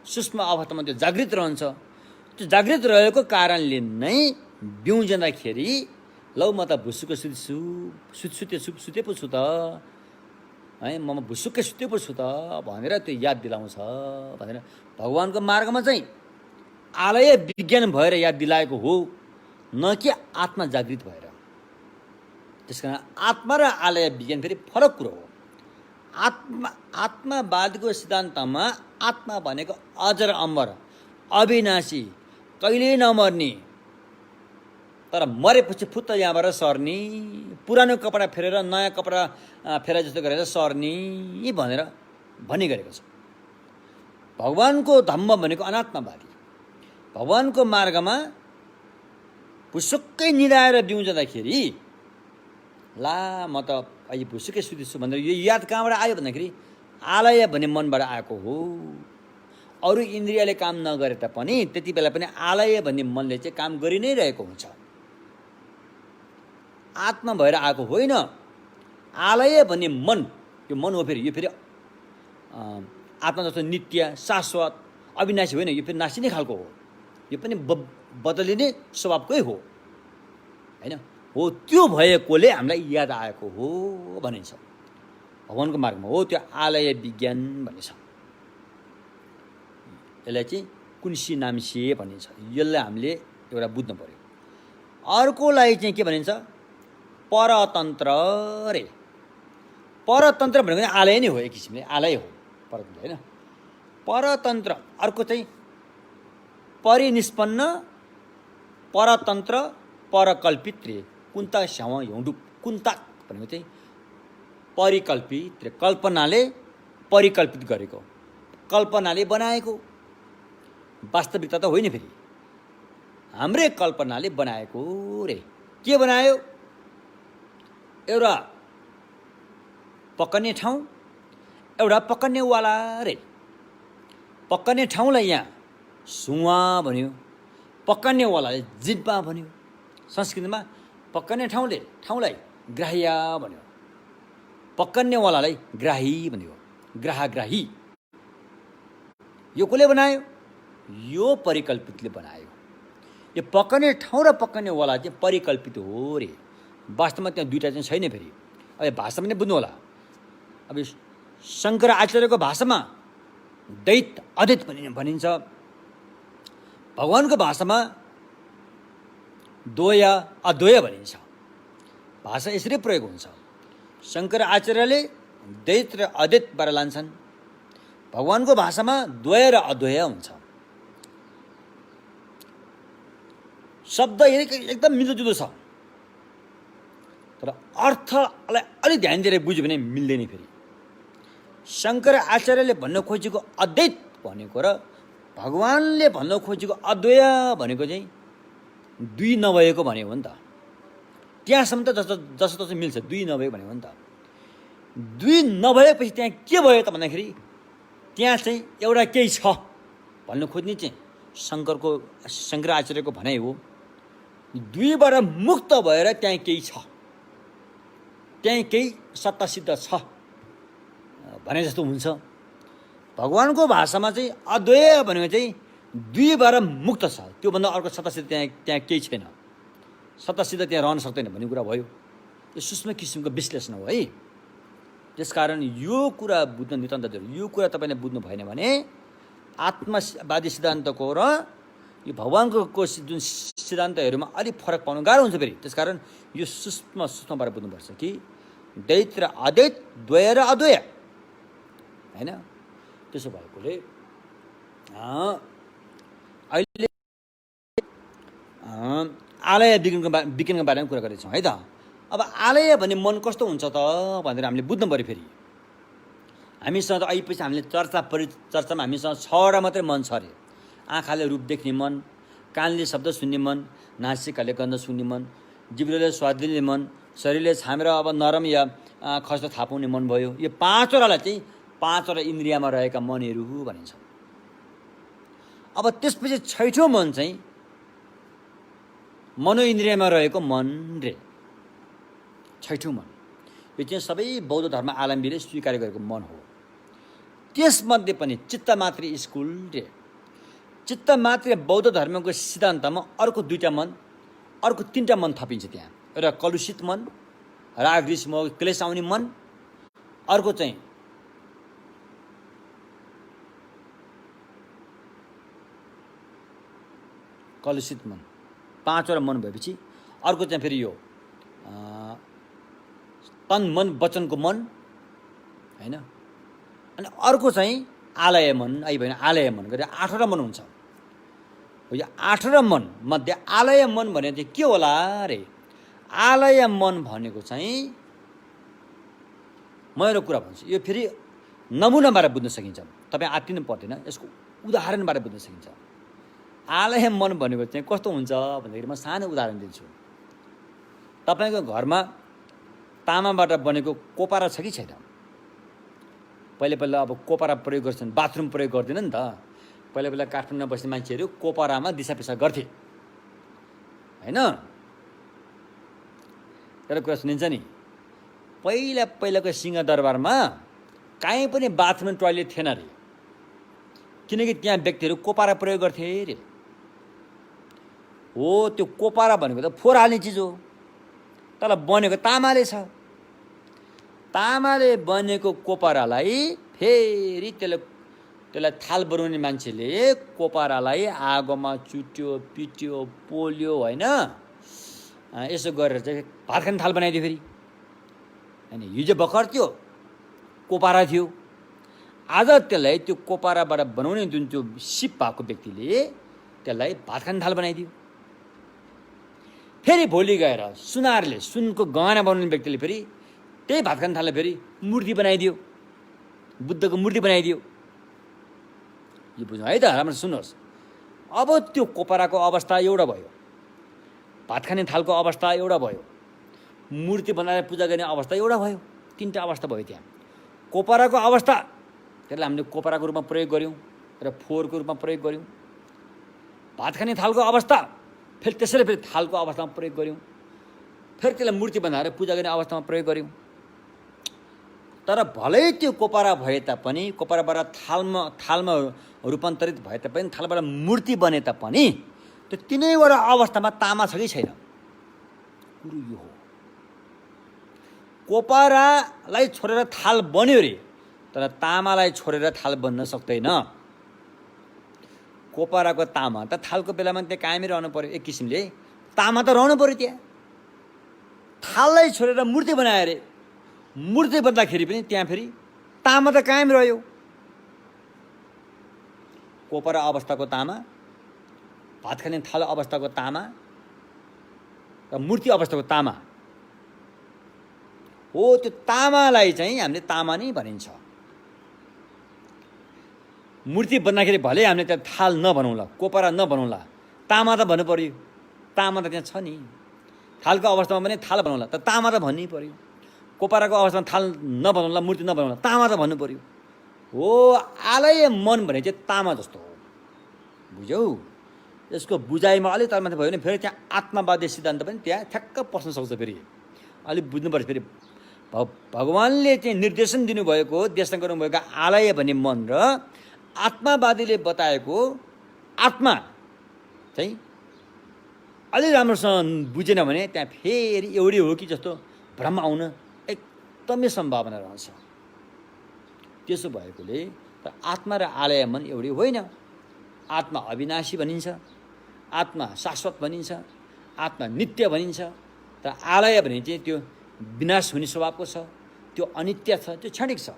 सूक्ष्म अवस्थामा त्यो जागृत रहन्छ। त्यो जागृत रहेको कारणले नै बिउजिँदाखेरि लौ म त भुसुक्कै सुते पो छु त है, म भुसुक्कै सुते पो छु त भनेर त्यो याद दिलाउँछ भनेर भगवानको मार्गमा चाहिँ आलय विज्ञान भएर याद दिलाएको हो, न कि आत्मा जागृत भएर। त्यसकारण आत्मा र आलय विज्ञान फेरि फरक कुरो हो। आत्मावादको सिद्धान्तमा आत्मा भनेको अजर अमर अविनाशी, कहिल्यै नमर्ने, तर मरेपछि फुत्त यहाँबाट सर्ने, पुरानो कपडा फेरेर नयाँ कपडा फेरा जस्तो गरेर सर्ने भनेर भनी गरेको छ। भगवानको धम्म भनेको अनात्मावादी। भगवानको मार्गमा भुसुक्कै निदाएर बिउजिँदाखेरि ला म त अहिले भुसुक्कै सुतेछु भनेर यो याद कहाँबाट आयो भन्दाखेरि आलय भन्ने मनबाट आएको हो। अरू इन्द्रियले काम नगरे तापनि त्यति बेला पनि आलय भन्ने मनले चाहिँ काम गरि नै रहेको हुन्छ। आत्मा भएर आएको होइन, आलय भन्ने मन, यो मन हो फेरि, यो फेरि आत्मा जस्तो नित्य शाश्वत अविनाशी होइन, यो फेरि नासिने खालको हो, यो पनि बदलिने स्वभावकै हो होइन। हो त्यो भएकोले हामीलाई याद आएको हो भनिन्छ भगवानको मार्गमा, हो त्यो आलय विज्ञान भनिन्छ। यसलाई चाहिँ कुन्सी नाम्से भनिन्छ। यसलाई हामीले एउटा बुझ्नु पर्यो। अर्कोलाई चाहिँ के भनिन्छ? परतन्त्र रे। परतन्त्र भनेको आलय नै हो, एक किसिमले आलय हो परतन्त्र होइन। परतन्त्र अर्को चाहिँ परिनिष्पन्न, परतन्त्र, परकल्पित रे। कुन्ता स्याउ हिउँडु कुन्ता भनेको चाहिँ परिकल्पित र कल्पनाले परिकल्पित गरेको, कल्पनाले बनाएको, वास्तविकता त होइन फेरि, हाम्रै कल्पनाले बनाएको रे। के बनायो? एउटा पकाउने ठाउँ, एउटा पकाउनेवाला रे। पकाउने ठाउँलाई यहाँ सुवा भन्यो, पकाउनेवालाले जिब्बा भन्यो। संस्कृतमा पकाउने ठाउँलाई ग्राह्य भन्यो, पकाउनेवालालाई ग्राही भन्यो, ग्राहग्राही। यो कसले बनायो? यो परिकल्पितले बनायो। यो पकाउने ठाउँ र पकाउनेवाला चाहिँ परिकल्पित हो रे, वास्तवमा त्यहाँ दुईवटा चाहिँ छैन फेरि। अब भाषा पनि बुझ्नु होला। अब शङ्कराचार्यको भाषामा दैत अदैत भनिन्छ, भगवानको भाषामा द्वय अद्वय भनिन्छ। भाषा यसरी प्रयोग हुन्छ। शङ्कराचार्यले दैत र अदैतबाट लान्छन्, भगवानको भाषामा द्वय र अद्वय हुन्छ। शब्द एकदम मिल्दोजुल्दो छ, तर अर्थलाई अलिक ध्यान दिएर बुझ्यो भने मिल्दैन फेरि। शङ्कराचार्यले भन्न खोजेको अद्वैत भनेको र भगवानले भन्न खोजेको अद्वय भनेको चाहिँ दुई नभएको भन्यो हो नि त। त्यहाँसम्म त जस्तो मिल्छ, दुई नभएको भन्यो हो नि त। दुई नभएपछि त्यहाँ के भयो त भन्दाखेरि त्यहाँ चाहिँ एउटा केही छ भन्नु खोज्ने चाहिँ शङ्कराचार्यको भनाइ हो। दुईबाट मुक्त भएर त्यहाँ केही छ, त्यहाँ केही सत्ता सिद्ध छ भने जस्तो हुन्छ। भगवानको भाषामा चाहिँ अद्वय भनेको चाहिँ दुईबाट मुक्त छ, त्योभन्दा अर्को सत्ता सिद्ध त्यहाँ केही छैन, सत्ता सिद्ध त्यहाँ रहन सक्दैन भन्ने कुरा भयो। यो सूक्ष्म किसिमको विश्लेषण हो है। त्यसकारण यो कुरा बुझ्न नितान्त जरुरी। यो कुरा तपाईँले बुझ्नु भएन भने आत्मवादी सिद्धान्तको र यो भगवानको जुन सिद्धान्तहरूमा अलिक फरक पाउनु गाह्रो हुन्छ फेरि। त्यसकारण यो सूक्ष्मबाट बुझ्नुपर्छ कि दैत र अदैत, द्वय र अद्वय होइन। त्यसो भएकोले अहिले आलय विज्ञानको बारेमा कुरा गरेछौँ है त। अब आलय भन्ने मन कस्तो हुन्छ त भनेर हामीले बुझ्नु पऱ्यो फेरि। हामीसँग त अहिलेपछि हामीले चर्चामा हामीसँग 6वटा मात्रै मन छ अरे। आँखाले रूप देख्ने मन, कानले शब्द सुन्ने मन, नासिकाले गन्ध सुन्ने मन, जिब्रोले स्वाद लिने मन, शरीरले छामेर अब नरम या खस्रो थाहा पाउने मन भयो। यो 5वटालाई चाहिँ 5वटा इन्द्रियमा रहेका मनहरू भनिन्छ। अब त्यसपछि 6ठौँ मन चाहिँ मनोइन्द्रियमा रहेको मन रे। 6ठौँ मन यो चाहिँ सबै बौद्ध धर्म आलम्बीले स्वीकार गरेको मन हो। त्यसमध्ये पनि चित्तमात्रे स्कुल रे, चित्तमात्रे बौद्ध धर्मको सिद्धान्तमा अर्को 2टा मन, अर्को 3टा मन थपिन्छ त्यहाँ। एउटा कलुषित मन, राग रिस मोह क्लेश आउने मन, अर्को चाहिँ कलुषित मन। 5वटा मन भएपछि अर्को चाहिँ फेरि यो तन मन वचनको मन होइन। अनि अर्को चाहिँ आलय मन, आई भएन आलय मन गरेर 8वटा मन हुन्छ। यो 8वटा मन मध्ये आलय मन भनेको चाहिँ के होला रे? आलय मन भनेको चाहिँ म एउटा कुरा भन्छु, यो फेरि नमुनाबाट बुझ्न सकिन्छ, तपाईँ आत्तिनु पर्दैन, यसको उदाहरणबाट बुझ्न सकिन्छ। आलय मन भनेको चाहिँ कस्तो हुन्छ भन्दाखेरि म सानो उदाहरण दिन्छु। तपाईँको घरमा तामाबाट बनेको कोपारा छ कि छैन? पहिला अब कोपारा प्रयोग गर्छन्, बाथरुम प्रयोग गर्दैन नि त। पहिला काठमाडौँमा बस्ने मान्छेहरू कोपारामा दिशा पिसाब गर्थे होइन। एउटा कुरा सुनिन्छ नि, पहिलाको सिंहदरबारमा कहीँ पनि बाथरुम टोयलेट थिएन अरे, किनकि त्यहाँ व्यक्तिहरू कोपारा प्रयोग गर्थे अरे। हो, त्यो कोपारा भनेको त फोहोर हाल्ने चिज हो, तर बनेको तामाले छ। तामाले बनेको कोपारालाई फेरि त्यसलाई थाल बनाउने मान्छेले कोपारालाई आगोमा चुट्यो, पिट्यो, पोल्यो होइन। यसो गरेर चाहिँ भात खाने थाल बनाइदियो फेरि होइन। हिजो भर्खर त्यो कोपारा थियो, आज त्यसलाई त्यो कोपाराबाट बनाउने जुन त्यो सिप भएको व्यक्तिले त्यसलाई भात खाने थाल बनाइदियो। फेरि भोलि गएर सुनारले सुनको गहना बनाउने व्यक्तिले फेरि त्यही भात खाने थाल्दा फेरि मूर्ति बनाइदियो, बुद्धको मूर्ति बनाइदियो। यो बुझ्नु है त, राम्रो सुन्नुहोस्। अब त्यो कोपराको अवस्था एउटा भयो, भात खाने थालको अवस्था एउटा भयो, मूर्ति बनाएर पूजा गर्ने अवस्था एउटा भयो, तीनटा अवस्था भयो त्यहाँ। कोपराको अवस्था त्यसलाई हामीले कोपराको रूपमा प्रयोग गऱ्यौँ र फोहोरको रूपमा प्रयोग गऱ्यौँ। भात खाने थालको अवस्था फेरि त्यसरी फेरि थालको अवस्थामा प्रयोग गऱ्यौँ, फेरि त्यसलाई मूर्ति बनाएर पूजा गर्ने अवस्थामा प्रयोग गऱ्यौँ। तर भलै त्यो कोपरा भए तापनि, कोपराबाट थालमा रूपान्तरित भए तापनि, थालबाट मूर्ति बने तापनि त्यो तिनैवटा अवस्थामा तामा छ कि छैन? कुरो यो हो। कोपरालाई छोडेर थाल बन्यो अरे, तर तामालाई छोडेर थाल बन्न सक्दैन। कोपराको तामा त थालको बेलामा त्यहाँ कायमै रहनु पर्यो, एक किसिमले तामा त रहनु पर्यो त्यहाँ। थाललाई छोडेर मूर्ति बनायो अरे, मूर्ति बन्दाखेरि पनि त्यहाँ फेरि तामा त कायम रह्यो। कोपरा अवस्थाको तामा, भात खाने थाल अवस्थाको तामा र मूर्ति अवस्थाको तामा हो। त्यो तामालाई चाहिँ हामीले तामा नै भनिन्छ। मूर्ति बन्दाखेरि भले हामीले त्यहाँ थाल नबनाउँला, कोपरा नबनाउँला, तामा त भन्नु पर्यो। तामा त त्यहाँ छ नि। थालको अवस्थामा पनि थाल बनाउँला त तामा त भन्नै पर्यो। कोपराको अवस्थामा थाल नबनाउँला, मूर्ति नबनाउँला, तामा त भन्नु पर्यो। हो, आलय मन भने चाहिँ तामा जस्तो हो। बुझ्यौ? यसको बुझाइमा अलिक तलमाथि भयो भने फेरि त्यहाँ आत्मवादी सिद्धान्त पनि त्यहाँ ठ्याक्क पस्न सक्छ। फेरि अलिक बुझ्नुपर्छ। फेरि भगवान्ले चाहिँ निर्देशन दिनुभएको, देशना गर्नुभएको आलय भन्ने मन र आत्मावादीले बताएको आत्मा चाहिँ अलि राम्रोसँग बुझेन भने त्यहाँ फेरि एउटै हो कि जस्तो भ्रम आउन एकदमै सम्भावना रहन्छ। त्यसो भएकोले आत्मा र आलय मन एउटै होइन। आत्मा अविनाशी भनिन्छ, आत्मा शाश्वत भनिन्छ, आत्मा नित्य भनिन्छ। तर आलय भने चाहिँ त्यो विनाश हुने स्वभावको छ, त्यो अनित्य छ, त्यो क्षणिक छ।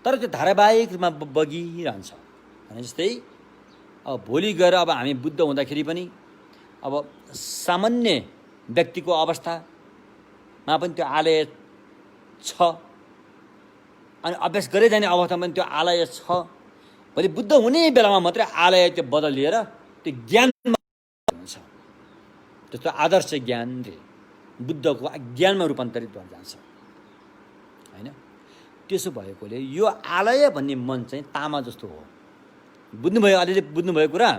तर त्यो धारावाहिक रूपमा बगिरहन्छ। जस्तै अब भोलि गएर अब हामी बुद्ध हुँदाखेरि पनि अब सामान्य व्यक्तिको अवस्थामा पनि त्यो आलय छ, अनि अभ्यास गरे जाने अवस्थामा पनि त्यो आलय छ। भोलि बुद्ध हुने बेलामा मात्रै आलय त्यो बदलिएर त्यो ज्ञानमा हुन्छ। त्यस्तो आदर्श ज्ञानले बुद्धको ज्ञानमा रूपान्तरित भएर जान्छ, होइन? त्यसो भएकोले यो आलय भन्ने मन चाहिँ तामा जस्तो हो। बुझ्नुभयो? अलिअलि बुझ्नुभयो कुरा?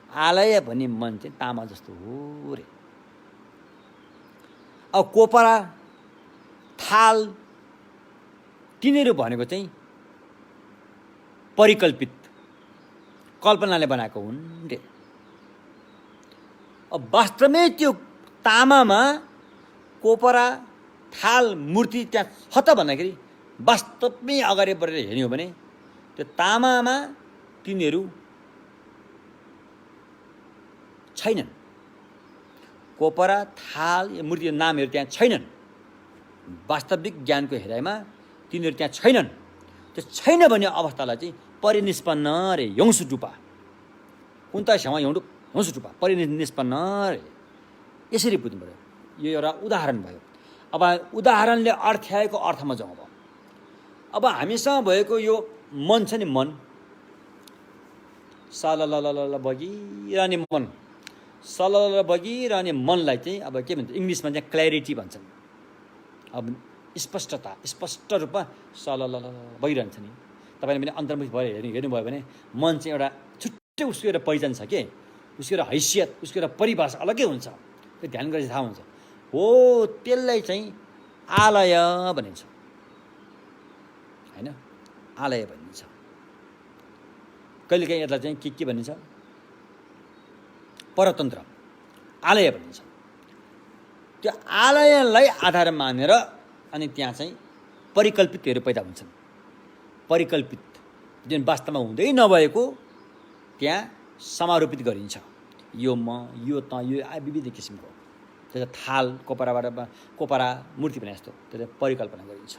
आलय भन्ने मन चाहिँ तामा जस्तो हो रे। अब कोपरा, थाल, तिनीहरू भनेको चाहिँ परिकल्पित, कल्पनाले बनाएको हुन् रे। अब वास्तवमै त्यो तामामा कोपरा, थाल, मूर्ति त्यहाँ छ त भन्दाखेरि वास्तवमै अगाडि बढेर हेर्ने हो भने त्यो तामामा तिनीहरू छैनन्। कोपरा, थाल, मूर्ति नामहरू त्यहाँ छैनन्। वास्तविक ज्ञानको हेराइमा तिनीहरू त्यहाँ छैनन्। त्यो छैन भन्ने अवस्थालाई चाहिँ परिनिष्पन्न रे, यौसु टुपा कुन्तासँग यौसु टुपा परिनिष्पन्न रे। यसरी बुझ्नु पऱ्यो। यो एउटा उदाहरण भयो। अब उदाहरणले अर्थ्याएको अर्थमा जाउँ। अब हामीसँग भएको यो मन छ नि, मन सललल बगिरहने मन, सललल बगिरहने मनलाई चाहिँ अब के भन्छ इङ्ग्लिसमा चाहिँ क्ल्यारिटी भन्छन्। अब स्पष्टता, स्पष्ट रूपमा सललल बगिरहन्छ नि। तपाईँले पनि अन्तर्मुखी भएर हेर्नुभयो भने मन चाहिँ एउटा छुट्टै उसको एउटा पहिचान छ के, उसको एउटा हैसियत, उसको एउटा परिभाषा अलग्गै हुन्छ। त्यो ध्यान गरेर थाहा हुन्छ। हो, त्यसलाई चाहिँ आलय भनिन्छ, होइन? आलय भनिन्छ। कहिलेकाहीँ यसलाई चाहिँ के भनिन्छ? परतन्त्र आलय भनिन्छ। त्यो आलयलाई आधार मानेर अनि त्यहाँ चाहिँ परिकल्पितहरू पैदा हुन्छन्। परिकल्पित जुन वास्तवमा हुँदै नभएको त्यहाँ समारोपित गरिन्छ। यो म, यो त, यो विविध किसिमको। त्यसलाई थाल, कोपरा मूर्ति भने जस्तो त्यसलाई परिकल्पना गरिन्छ।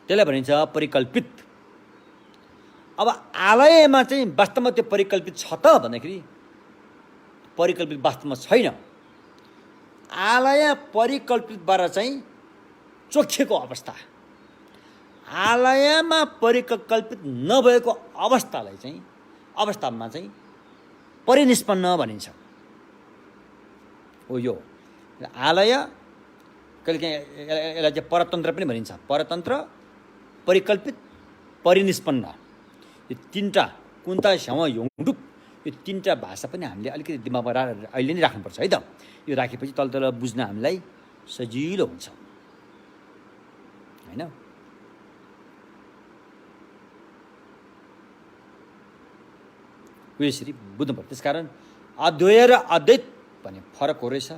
त्यसलाई भनिन्छ परिकल्पित। अब आलयमा चाहिँ वास्तवमा त्यो परिकल्पित छ त भन्दाखेरि परिकल्पित वास्तवमा छैन। आलय परिकल्पितबाट चाहिँ चोखिएको अवस्था, आलयमा परिकल्पित नभएको अवस्थालाई चाहिँ अवस्थामा चाहिँ परिनिष्पन्न भनिन्छ। हो यो आलय, कहिलेकाहीँ यसलाई चाहिँ परतन्त्र पनि भनिन्छ। परतन्त्र, परिकल्पित, परिनिष्पन्न, यो तिनवटा कुन्ता स्याउ योङडुप, यो तिनवटा भाषा पनि हामीले अलिकति दिमागमा अहिले नै राख्नुपर्छ है त। यो राखेपछि तल तल बुझ्न हामीलाई सजिलो हुन्छ होइन। यसरी बुझ्नु पर्छ। त्यसकारण अद्वय र अद्वैत भन्ने फरक हो रहेछ,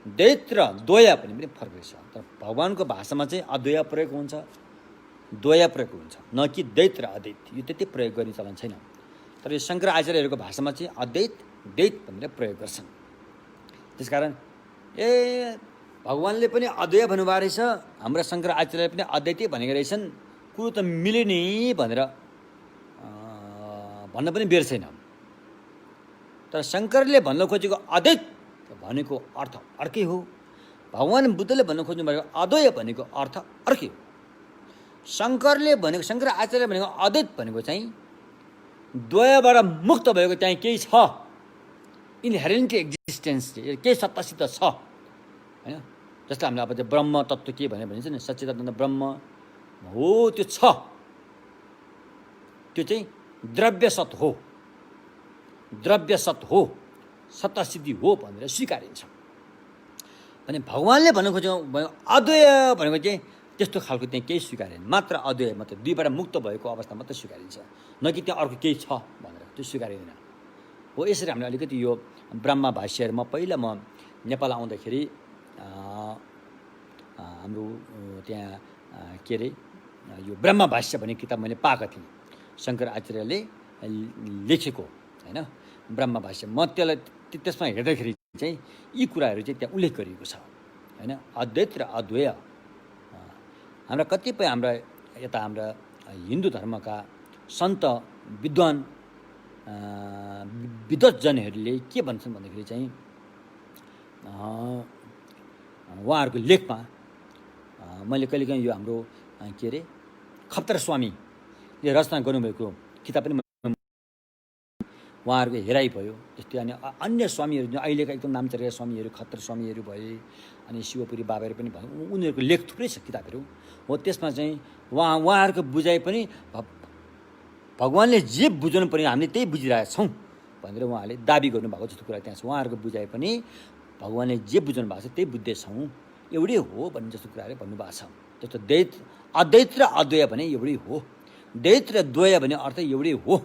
द्वैत र द्वय पनि फरक रहेछ। तर भगवानको भाषामा चाहिँ अद्वय प्रयोग हुन्छ, द्वय प्रयोग हुन्छ, न कि द्वैत र अद्वैत। यो त्यति प्रयोग गर्ने चलन छैन। तर यो शङ्कराचार्यहरूको भाषामा चाहिँ अद्वैत द्वैत भनेर प्रयोग गर्छन्। त्यसकारण भगवानले पनि अद्वय भन्नुभएको रहेछ, हाम्रा शङ्कराचार्यले पनि अद्वैतै भनेको रहेछन्, कुरो त मिल्यो नि भनेर भन्न पनि बेर छैन। तर शङ्करले भन्न खोजेको अद्वैत भनेको अर्थ अर्कै हो, भगवान बुद्धले भन्न खोज्नु भएको अद्वय भनेको अर्थ अर्कै हो। शङ्करले भनेको, शङ्कराचार्यले भनेको अद्वैत भनेको चाहिँ द्वयबाट मुक्त भएको त्यहाँ केही छ, इनहेरेन्ट एक्जिस्टेन्स, केही सत्तासिद्ध छ होइन। जस्तो हामीले अब त्यो ब्रह्म तत्त्व के भनेर भनिन्छ नि, सच्चिदानन्द ब्रह्म हो, त्यो छ, त्यो चाहिँ द्रव्य सत हो, द्रव्य सत हो, सत्तासिद्धि हो भनेर स्वीकारिन्छ। अनि भगवानले भन्नु खोजेको अद्वय भनेको चाहिँ त्यस्तो खालको त्यहाँ केही स्वीकारेन, मात्र अद्वय, मात्र दुईबाट मुक्त भएको अवस्था मात्रै स्वीकारिन्छ, न कि त्यहाँ अर्को केही छ भनेर त्यो स्वीकारिँदैन हो। यसरी हामीले अलिकति यो ब्रह्म भाष्यहरूमा पहिला म नेपाल आउँदाखेरि हाम्रो त्यहाँ के अरे यो ब्रह्म भाष्य भन्ने किताब मैले पाएको थिएँ, शङ्कराचार्यले लेखेको होइन ब्रह्म भाष्य। म त्यसमा हेर्दाखेरि चाहिँ यी कुराहरू चाहिँ त्यहाँ उल्लेख गरिएको छ होइन। अद्वैत र अद्वय हाम्रा कतिपय हाम्रा यता हाम्रा हिन्दू धर्मका सन्त विद्वान विद्वज्जनहरूले के भन्छन् भन्दाखेरि चाहिँ उहाँहरूको लेखमा मैले कहिलेकाहीँ यो हाम्रो के अरे खप्तर स्वामीले रचना गर्नुभएको किताब पनि उहाँहरूको हेराइ भयो। जस्तै अनि अन्य स्वामीहरू जो अहिलेका एकदम नाम चलेका स्वामीहरू, खप्तर स्वामीहरू भए, अनि शिवपुरी बाबाहरू पनि भयो, उनीहरूको लेख थुप्रै छ किताबहरू हो। त्यसमा चाहिँ उहाँहरूको बुझाइ पनि भगवानले जे बुझाउनु पर्ने हामीले त्यही बुझिरहेका छौँ भनेर उहाँले दाबी गर्नुभएको जस्तो कुरा त्यहाँ छ। उहाँहरूको बुझाइ पनि भगवानले जे बुझाउनु भएको छ त्यही बुझ्दैछौँ, एउटै हो भन्ने जस्तो कुराहरू भन्नुभएको छ। जस्तो द्वैत, अद्वैत र अद्वय भने एउटै हो, द्वैत र द्वय भने अर्थ एउटै हो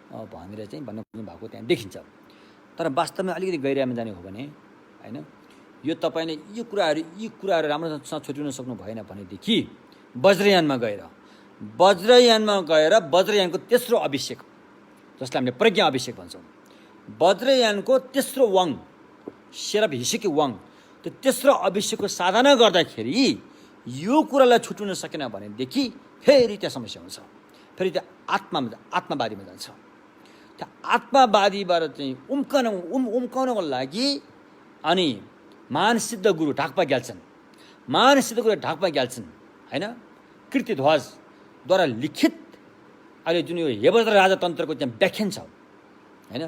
भनेर चाहिँ भन्न खोज्नु भएको त्यहाँ देखिन्छ। तर वास्तवमा अलिकति गहिराइमा जाने हो भने होइन, यो तपाईँले यी कुराहरू राम्रोसँग छुट्याउन सक्नु भएन भनेदेखि वज्रयानमा गएर वज्रयानको तेस्रो अभिषेक, जसलाई हामीले प्रज्ञा अभिषेक भन्छौँ, वज्रयानको तेस्रो वाङ, सेरप हिसेकी वाङ, त्यो तेस्रो अभिषेकको साधना गर्दाखेरि यो कुरालाई छुट्याउन सकेन भनेदेखि फेरि त्यहाँ समस्या हुन्छ, फेरि त्यो आत्मावादीमा जान्छ। त्यो आत्मावादीबाट चाहिँ उम्काउनको लागि अनि महान सिद्ध गुरु ढाक्पा ग्याल्छन् होइन, कृतिध्वजद्वारा लिखित अहिले जुन यो हेबज्र राजतन्त्रको चाहिँ व्याख्यान छ होइन,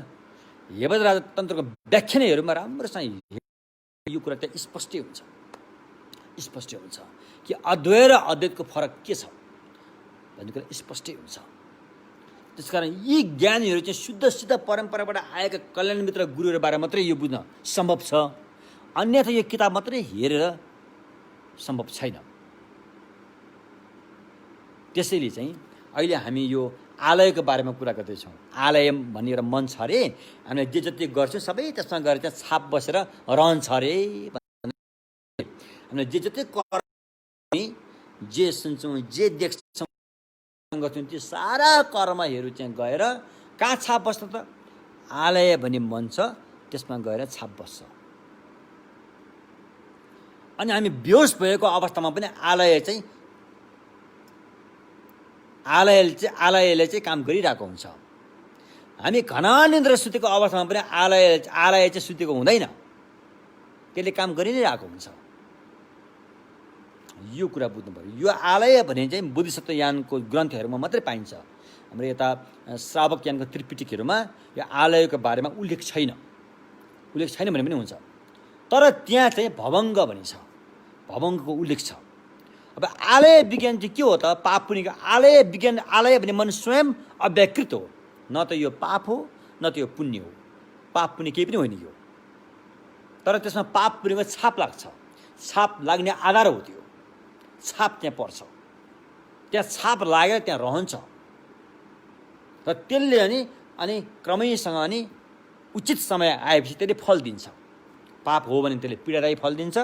हेबज्र राजतन्त्रको व्याख्यानहरूमा राम्रोसँग यो कुरा त्यहाँ स्पष्टै हुन्छ कि अद्वय र अद्वैतको फरक के छ भन्ने कुरा स्पष्टै हुन्छ। त्यसकारण यी ज्ञानीहरू चाहिँ शुद्ध परम्पराबाट आएका कल्याण मित्र गुरुहरूबाट मात्रै यो बुझ्न सम्भव छ, अन्यथा यो किताब मात्रै हेरेर सम्भव छैन। त्यसैले चाहिँ अहिले हामी यो आलयको बारेमा कुरा गर्दैछौँ। आलय भन्ने एउटा मन छ अरे, हामीले जे जति गर्छौँ सबै त्यसमा गएर त्यहाँ छाप बसेर रहन्छ अरे। हामीले जे जति जे सुन्छौँ, जे देख्छौँ, गर्छौँ, त्यो सारा कर्महरू चाहिँ गएर कहाँ छाप बस्छ त? आलय भन्ने मन छ, त्यसमा गएर छाप बस्छ। अनि हामी बेहोस भएको अवस्थामा पनि आलयले चाहिँ काम गरिरहेको हुन्छ। हामी घना निन्द्रा सुतेको अवस्थामा पनि आलय चाहिँ सुतेको हुँदैन, त्यसले काम गरि नै रहेको हुन्छ यो कुरा बुझ्नु पर्यो। यो आलय भने चाहिँ बोधिसत्व यानको ग्रन्थहरूमा मात्रै पाइन्छ। हाम्रो यता श्रावक यानको त्रिपिटकहरूमा यो आलयको बारेमा उल्लेख छैन भने पनि हुन्छ। तर त्यहाँ चाहिँ भवङ्ग भनिन्छ, भवङ्गको उल्लेख छ। अब आलय विज्ञान चाहिँ के हो त? पाप पुण्यको आलय विज्ञान। आलय भने मन स्वयं अव्याकृत हो, न त यो पाप हो न त यो पुण्य हो। पाप पुण्य केही पनि होइन यो। तर त्यसमा पाप पुण्यको छाप लाग्छ, छाप लाग्ने आधार हो त्यो। छाप त्यहाँ पर्छ, त्यहाँ छाप लागेर त्यहाँ रहन्छ। र त्यसले अनि क्रमैसँग अनि उचित समय आएपछि त्यसले फल दिन्छ। पाप हो भने त्यसले पीडादायी फल दिन्छ,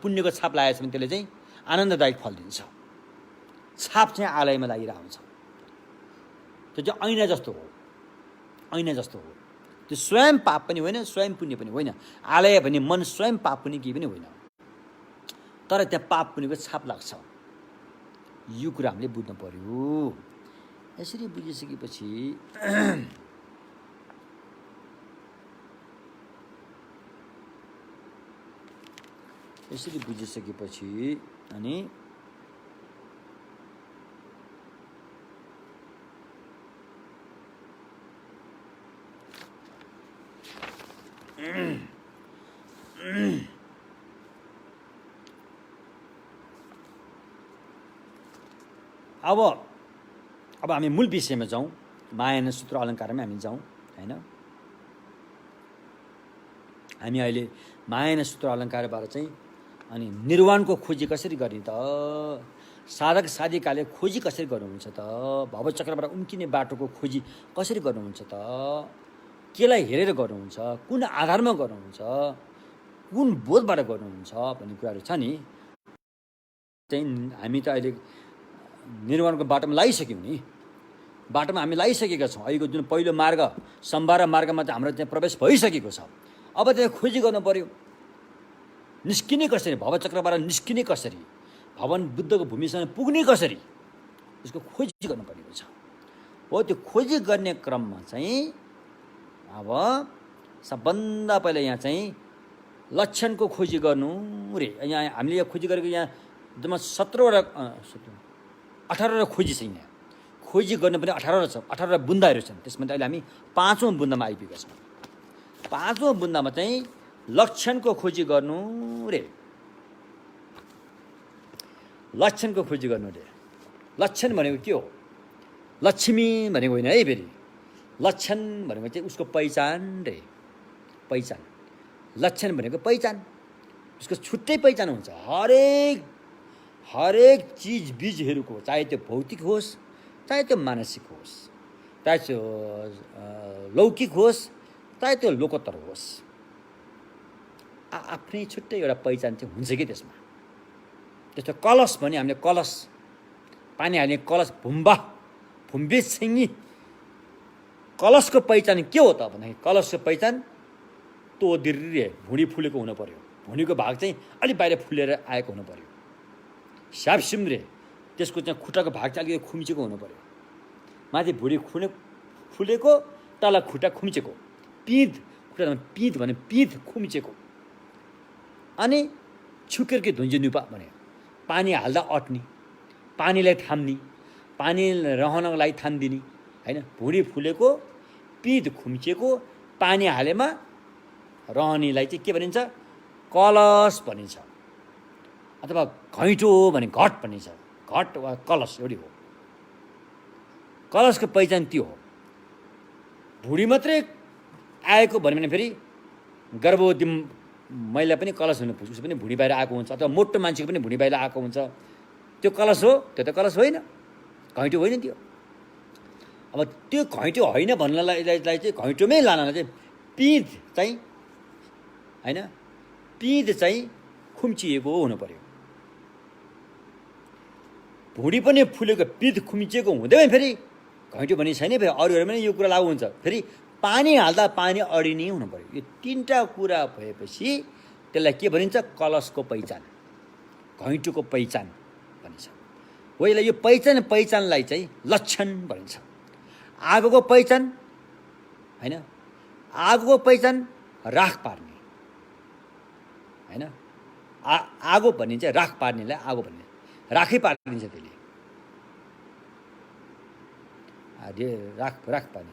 पुण्यको छाप लागेछ भने त्यसले चाहिँ आनन्ददायक फल दिन्छ। छाप चाहिँ आलयमा लागिरहेको हुन्छ। त्यो चाहिँ ऐना जस्तो हो, ऐना जस्तो हो। त्यो स्वयं पाप पनि होइन, स्वयं पुण्य पनि होइन। आलय भने मन स्वयं पाप पुण्य केही पनि होइन, तर त्यहाँ पाप पुण्यको छाप लाग्छ। यो कुरा हामीले बुझ्नु पर्यो। यसरी बुझिसकेपछि अनि अब हामी मूल विषयमा जाउँ। माया सूत्र अलङ्कारमा हामी जाउँ हैन। हामी अहिले माया सूत्र अलङ्कारबाट चाहिँ अनि निर्वाणको खोजी कसरी गर्ने त? साधक साधिकाले खोजी कसरी गर्नुहुन्छ त? भवचक्रबाट उम्किने बाटोको खोजी कसरी गर्नुहुन्छ त? केलाई हेरेर गर्नुहुन्छ? कुन आधारमा गर्नुहुन्छ? कुन बोधबाट गर्नुहुन्छ भन्ने कुराहरू छ नि। चाहिँ हामी त अहिले निर्वाणको बाटोमा लागिसक्यौँ नि। बाटोमा हामी लागिसकेका छौँ। अहिलेको जुन पहिलो मार्ग सम्भार मार्गमा चाहिँ हाम्रो त्यहाँ प्रवेश भइसकेको छ। अब त्यहाँ खोजी गर्नु पर्यो, निस्किने कसरी, भवचक्रबाट निस्किने कसरी, भवन बुद्धको भूमिसँग पुग्ने कसरी, यसको खोजी गर्नु परेको छ। हो त्यो खोजी गर्ने क्रममा चाहिँ अब सबभन्दा पहिला यहाँ चाहिँ लक्षणको खोजी गर्नु रे। यहाँ हामीले यहाँ खोजी गरेको यहाँ जम्मा 18वटा खोजी छ। यहाँ खोजी गर्नुपर्ने 18 छ, 18 बुन्दाहरू छन्। त्यसमा अहिले हामी 5औं बुन्दामा आइपुगेका छौँ। 5औं बुन्दामा चाहिँ लक्षणको खोजी गर्नु रे। लक्षणको खोजी गर्नु रे। लक्षण भनेको के हो? लक्ष्मी भनेको होइन है। फेरि लक्षण भनेको चाहिँ उसको पहिचान रे। पहिचान, लक्षण भनेको पहिचान, उसको छुट्टै पहिचान हुन्छ। हरेक चिज बिजहरूको, चाहे त्यो भौतिक होस्, चाहे त्यो मानसिक होस्, चाहे त्यो लौकिक होस्, चाहे त्यो लोकोत्तर होस्, आफ्नै छुट्टै एउटा पहिचान चाहिँ हुन्छ कि त्यसमा। त्यस्तो कलश भने हामीले कलश, पानी हाल्ने कलश, भुम्बे छिङ्गी कलशको पहिचान के हो त भन्दाखेरि कलशको पहिचान तोदिर्रे भुँडी फुलेको हुनु पर्यो। भुँडीको भाग चाहिँ अलि बाहिर फुलेर आएको हुनु पर्यो। स्यापसिम्रे त्यसको चाहिँ खुट्टाको भाग चाहिँ अलिकति खुम्चेको हुनु पर्यो। माथि भुँडी फुलेको, तल खुट्टा खुम्चेको, पिँध, खुट्टा पिँध भने पिँध खुम्चेको, अनि छुकेर्के धुन्जे नुपा भने पानी हाल्दा अट्ने, पानीलाई थाम्ने, पानी रहनको लागि थामिदिने होइन। भुँडी फुलेको, पिँध खुम्चेको, पानी हालेमा रहनेलाई चाहिँ के भनिन्छ? कलश भनिन्छ। अथवा घैँटो भने घट भनिन्छ। घट वा कलश एउटै हो। कलशको पहिचान त्यो हो। भुँडी मात्रै आएको भन्यो भने फेरि गर्भवती महिला पनि कलश हुनु पुग्छ, उसको पनि भुँडी बाहिर आएको हुन्छ। अथवा मोटो मान्छेको पनि भुँडी बाहिर आएको हुन्छ। त्यो कलश हो? त्यो त कलश होइन, घैँटो होइन त्यो। अब त्यो घैँटो होइन भन्नलाई चाहिँ घैँटोमै लानलाई चाहिँ पिँध चाहिँ होइन, पिँध चाहिँ खुम्चिएको हुनु पर्यो। भुँडी पनि फुलेको, पिँध खुम्चिएको हुँदैन फेरि घैँटो भन्ने छैन। फेरि अरूहरूमा पनि यो कुरा लागु हुन्छ। फेरि पानी हाल्दा पानी अडिने हुनु पर्यो। यो तीनटा कुरा भएपछि त्यसलाई के भनिन्छ? कलशको पहिचान, घैँटोको पहिचान भनिन्छ। हो यसलाई यो पहिचानलाई चाहिँ लक्षण भनिन्छ। आगोको पहिचान होइन, आगोको पहिचान राख पार्ने होइन, आगो भनिन्छ राख पार्नेलाई आगो भन्ने, राखै पारिदिन्छ त्यसले। राख पार्ने।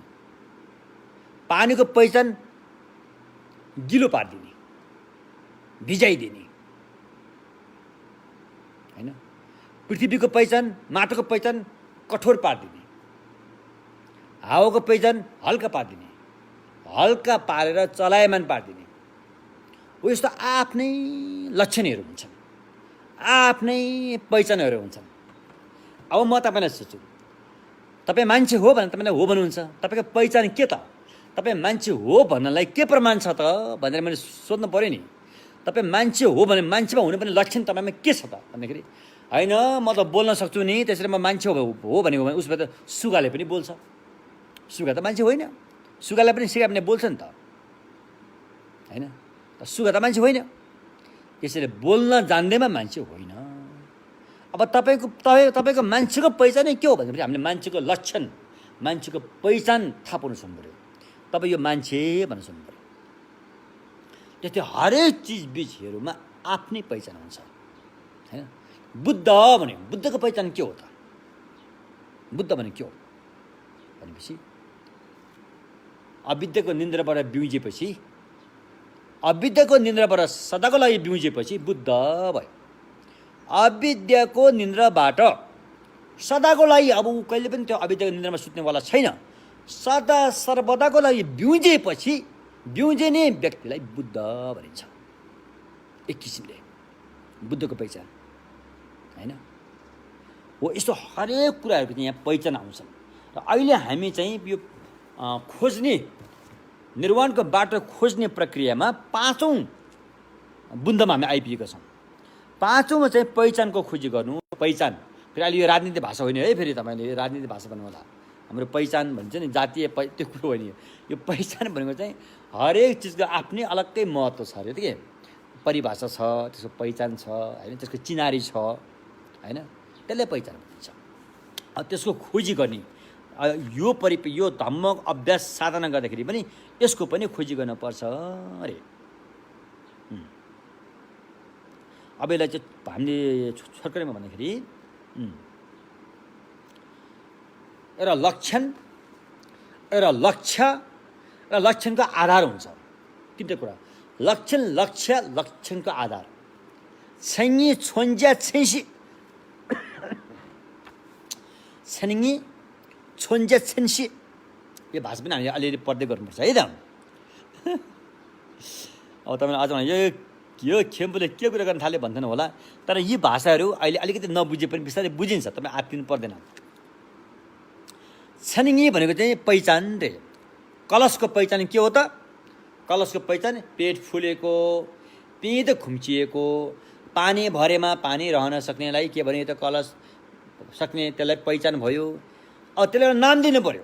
पानीको पहिचान गिलो पारिदिने, भिजाइदिने हैन। पृथ्वीको पहिचान, माटोको पहिचान कठोर पारिदिने, हावाको पहिचान हल्का पारिदिने, हल्का पारेर चलायमान पारिदिने। हो यस्तो आफ्नै लक्षणहरू हुन्छन्, आफ्नै पहिचानहरू हुन्छन्। अब म तपाईँलाई सोध्छु, तपाईँ मान्छे हो भने तपाईँलाई हो भन्नुहुन्छ, तपाईँको पहिचान के त? तपाईँ मान्छे हो भन्नलाई के प्रमाण छ त भनेर मैले सोध्नु पऱ्यो नि। तपाईँ मान्छे हो भने मान्छेमा हुनुपर्ने लक्षण तपाईँमा के छ त भन्दाखेरि, होइन म त बोल्न सक्छु नि त्यसरी म मान्छे हो भनेको भने उसमा त सुगाले पनि बोल्छ। सुगा त मान्छे होइन, सुगालाई पनि सिकायो भने बोल्छ नि त होइन। सुगा त मान्छे होइन, त्यसैले बोल्न जान्दैमा मान्छे होइन। अब तपाईँको मान्छेको पहिचानै के हो भनेपछि हामीले मान्छेको लक्षण, मान्छेको पहिचान थाहा पाउनु सक्नु पऱ्यो। तपाईँ यो मान्छे भन्न सक्नु पऱ्यो। त्यस्तै हरेक चिजबिजहरूमा आफ्नै पहिचान हुन्छ होइन। बुद्ध भन्यो, बुद्धको पहिचान के हो त? बुद्ध भने के हो भनेपछि अविद्याको निन्द्राबाट बिउजेपछि, अविद्याको निन्द्राबाट सदाको लागि बिउजेपछि बुद्ध भयो। अविद्याको निन्द्राबाट सदाको लागि, अब ऊ कहिले पनि त्यो अविद्याको निन्द्रामा सुत्नेवाला छैन। सदा सर्वदाको लागि बिउजेपछि बिउजिने व्यक्तिलाई बुद्ध भनिन्छ एक किसिमले, बुद्धको पहिचान होइन हो। यस्तो हरेक कुराहरूको चाहिँ यहाँ पहिचान आउँछन्। र अहिले हामी चाहिँ यो खोज्ने, निर्वाणको बाटो खोज्ने प्रक्रियामा 5औं बुन्दमा हामी आइपुगेका छौँ। 5औँमा चाहिँ पहिचानको खोजी गर्नु। पहिचान फेरि अहिले यो राजनीतिक भाषा होइन है, फेरि तपाईँले राजनीतिक भाषा भन्नु होला। हाम्रो पहिचान भन्छ नि, जातीय त्यो कुरो होइन। यो पहिचान भनेको चाहिँ हरेक चिजको आफ्नै अलग्गै महत्त्व छ अरे, के परिभाषा छ, त्यसको पहिचान छ होइन, त्यसको चिनारी छ होइन, त्यसलाई पहिचान भनिन्छ। त्यसको खोजी गर्ने, यो धम्म अभ्यास साधना गर्दाखेरि पनि यसको पनि खोजी गर्नुपर्छ अरे। अब यसलाई चाहिँ हामीले छोटकरीमा भन्दाखेरि एउटा लक्षण, एउटा लक्ष्य र लक्षणको आधार हुन्छ। तिनवटा कुरा, लक्षण, लक्ष्य, लक्षणको आधार। छैनी छोन्ज्या छैसी, छैनी छोन्ज्या छेन्सी, यो भाषा पनि हामीले अलिअलि पढ्दै गर्नुपर्छ है त। अब तपाईँले अझ यो खेम्पुले के कुरा गर्न थाल्यो भन्दैन होला, तर यी भाषाहरू अहिले अलिकति नबुझे पनि बिस्तारै बुझिन्छ, तपाईँ आत्तिनु पर्दैन। छनिङ्गी भनेको चाहिँ पहिचान रे। कलशको पहिचान के हो त? कलशको पहिचान पेट फुलेको, पिँध खुम्चिएको, पानी भरेमा पानी रहन सक्नेलाई के भने त कलश सक्ने, त्यसलाई पहिचान भयो। अब त्यसलाई नाम दिनु पर्यो।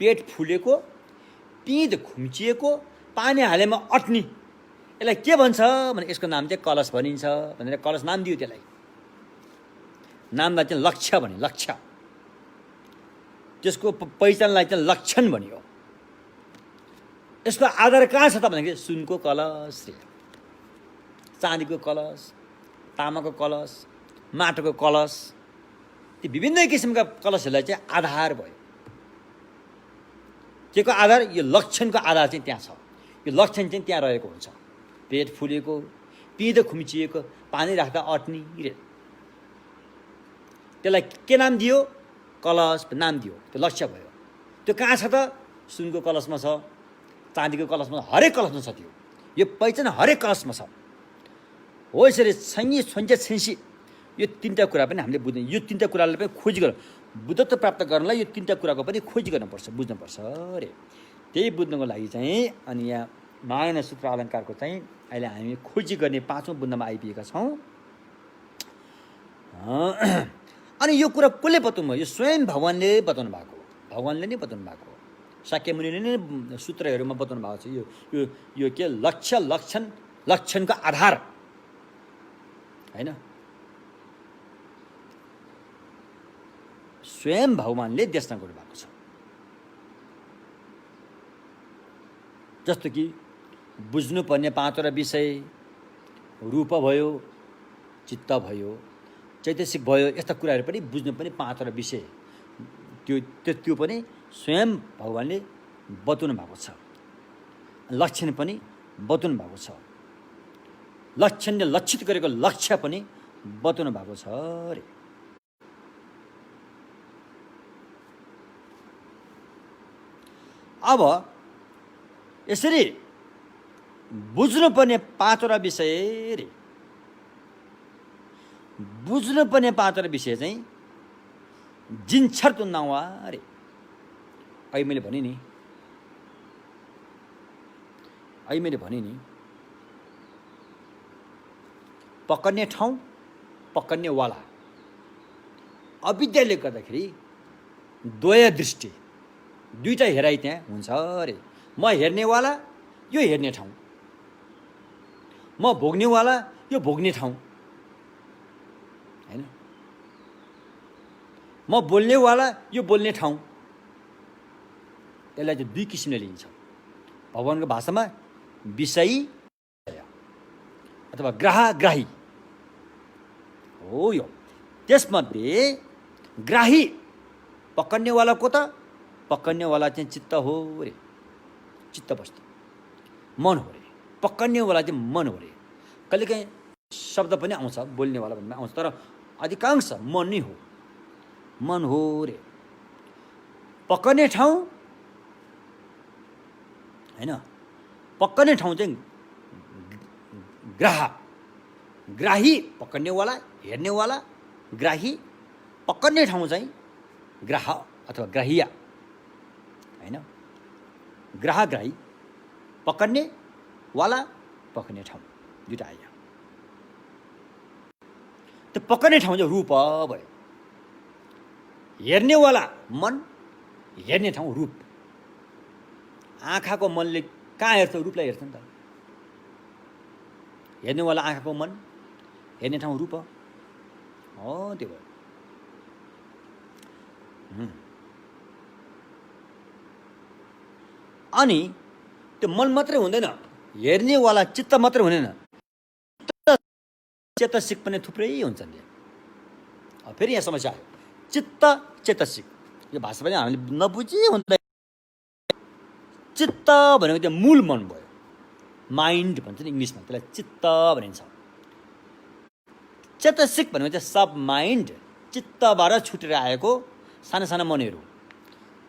पेट फुलेको, पिँध खुम्चिएको, पानी हालेमा अट्ने, यसलाई के भन्छ भने यसको नाम चाहिँ कलश भनिन्छ भनेर कलश नाम दियो। त्यसलाई नामलाई चाहिँ लक्ष्य भन्यो, लक्ष्य। त्यसको पहिचानलाई चाहिँ लक्षण भनियो। यसको आधार कहाँ छ त भन्दाखेरि सुनको कलश रे, चाँदीको कलश, तामाको कलश, माटोको कलश, ती विभिन्न किसिमका कलशहरूलाई चाहिँ आधार भयो। के को आधार? यो लक्षणको आधार चाहिँ त्यहाँ छ। यो लक्षण चाहिँ त्यहाँ रहेको हुन्छ। पेट फुलेको, पिँध खुम्चिएको, पानी राख्दा अट्ने रे, त्यसलाई के नाम दियो? कलश नाम दियो। त्यो लक्ष्य भयो। त्यो कहाँ छ त? सुनको कलशमा छ, चाँदीको कलशमा, हरेक कलशमा छ त्यो। यो पहिचान हरेक कलशमा छ। हो यसरी छैनी छोन्चे छेन्सी, यो तिनवटा कुरा पनि हामीले बुझ्ने, यो तिनवटा कुरालाई पनि खोजी गर्नु। बुद्धत्व प्राप्त गर्नलाई यो तिनवटा कुराको पनि खोजी गर्नुपर्छ, बुझ्नुपर्छ अरे। त्यही बुझ्नको लागि चाहिँ अनि यहाँ महायान सूत्र अलङ्कारको चाहिँ अहिले हामी खोजी गर्ने 5औं बुन्दमा आइपुगेका छौँ। अनि यो कुरा कसले बताउनु भयो? यो स्वयं भगवानले बताउनु भएको, भगवानले नै बताउनु भएको। शाक्य मुनिले नै सूत्रहरूमा बताउनु भएको छ। यो के लक्ष्य, लक्षण, लक्षणको आधार होइन, स्वयं भगवानले देशना गर्नुभएको छ। जस्तो कि बुझ्नुपर्ने 5वटा विषय, रूप भयो, चित्त भयो, चैतसिक भयो, यस्ता कुराहरू पनि बुझ्नु पनि पाँचवटा विषय त्यो पनि स्वयं भगवानले बताउनु भएको छ। लक्षण पनि बताउनु भएको छ। लक्षणले लक्षित गरेको लक्ष्य पनि बताउनु भएको छ रे। अब यसरी बुझ्नुपर्ने पाँचवटा विषय रे। बुझ्नुपर्ने पाँचवटा विषय चाहिँ जिन्छर तुन्नावा रे। अहिले मैले भने नि पकड्ने ठाउँ, पकड्नेवाला। अविद्याले गर्दाखेरि द्वय दृष्टि, दुईटा हेराइ त्यहाँ हुन्छ अरे। म हेर्नेवाला, यो हेर्ने ठाउँ। म भोग्नेवाला, यो भोग्ने ठाउँ हैन। म बोल्नेवाला, यो बोल्ने ठाउँ। यसलाई चाहिँ दुई किसिमले लिन्छ। भगवानको भाषामा विषयी अथवा ग्राही हो यो। त्यसमध्ये ग्राही पकड्नेवाला को त? पकड्नेवाला चाहिँ चित्त हो रे, चित्त वस्तु, मन हो रे। पकड्नेवाला चाहिँ मन हो रे। कहिलेकाहीँ शब्द पनि आउँछ बोल्नेवाला भन्ने आउँछ, तर अधिकांश मन नै हो, मन हो रे। पकड्ने ठाउँ हैन, पकड्ने ठाउँ चाहिँ ग्राही पकड्नेवाला, हेर्नेवाला ग्राही। पकड्ने ठाउँ चाहिँ ग्राह अथवा ग्राहिया हैन। ग्राही पकड्ने वाला, पकड्ने ठाउँ दुईटा आयो। त्यो पकड्ने ठाउँ चाहिँ रूप भयो। हेर्नेवाला मन, हेर्ने ठाउँ रूप। आँखाको मनले कहाँ हेर्छ? रूपलाई हेर्छ नि त। हेर्नेवाला आँखाको मन, हेर्ने ठाउँ रूप हो, त्यो भयो। अनि त्यो मन मात्रै हुँदैन, हेर्नेवाला चित्त मात्रै हुँदैन, चेतसिक पनि थुप्रै हुन्छन्। फेरि यहाँ समस्या आयो, चित्त चेतसिक। यो भाषा पनि हामीले नबुझी हुँदैन। चित्त भनेको चाहिँ मूल मन भयो, माइन्ड भन्छ नि इङ्ग्लिसमा, त्यसलाई चित्त भनिन्छ। चेतसिक भनेको चाहिँ सब माइन्ड, चित्तबाट छुटेर आएको साना साना मनहरू।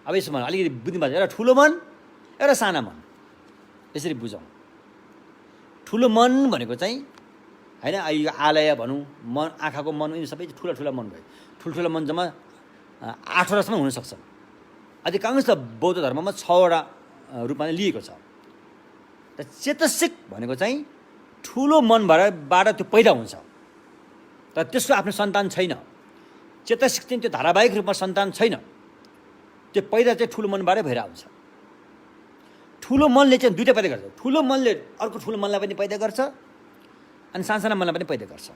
अब यसमा अलिकति बुझ्नु पर्छ। एउटा ठुलो मन, एउटा साना मन, यसरी बुझौँ। ठुलो मन भनेको चाहिँ हैन, यो आलय भनौँ, मन, आँखाको मन, यिनी सबै ठुला ठुला मन भयो। ठुल्ठुला मन जम्मा 8वटासम्म हुनसक्छ। अधिकांश बौद्ध धर्ममा 6वटा रूपमा लिएको छ। त चेतसिक भनेको चाहिँ ठुलो मनबाट त्यो पैदा हुन्छ, तर त्यसको आफ्नो सन्तान छैन। चेतसिक चाहिँ त्यो धारावाहिक रूपमा सन्तान छैन, त्यो पैदा चाहिँ ठुलो मनबाटै भएर आउँछ। ठुलो मनले चाहिँ दुईटा पैदा गर्छ। ठुलो मनले अर्को ठुलो मनलाई पनि पैदा गर्छ, अनि सानसाना मनलाई पनि पैदा गर्छ।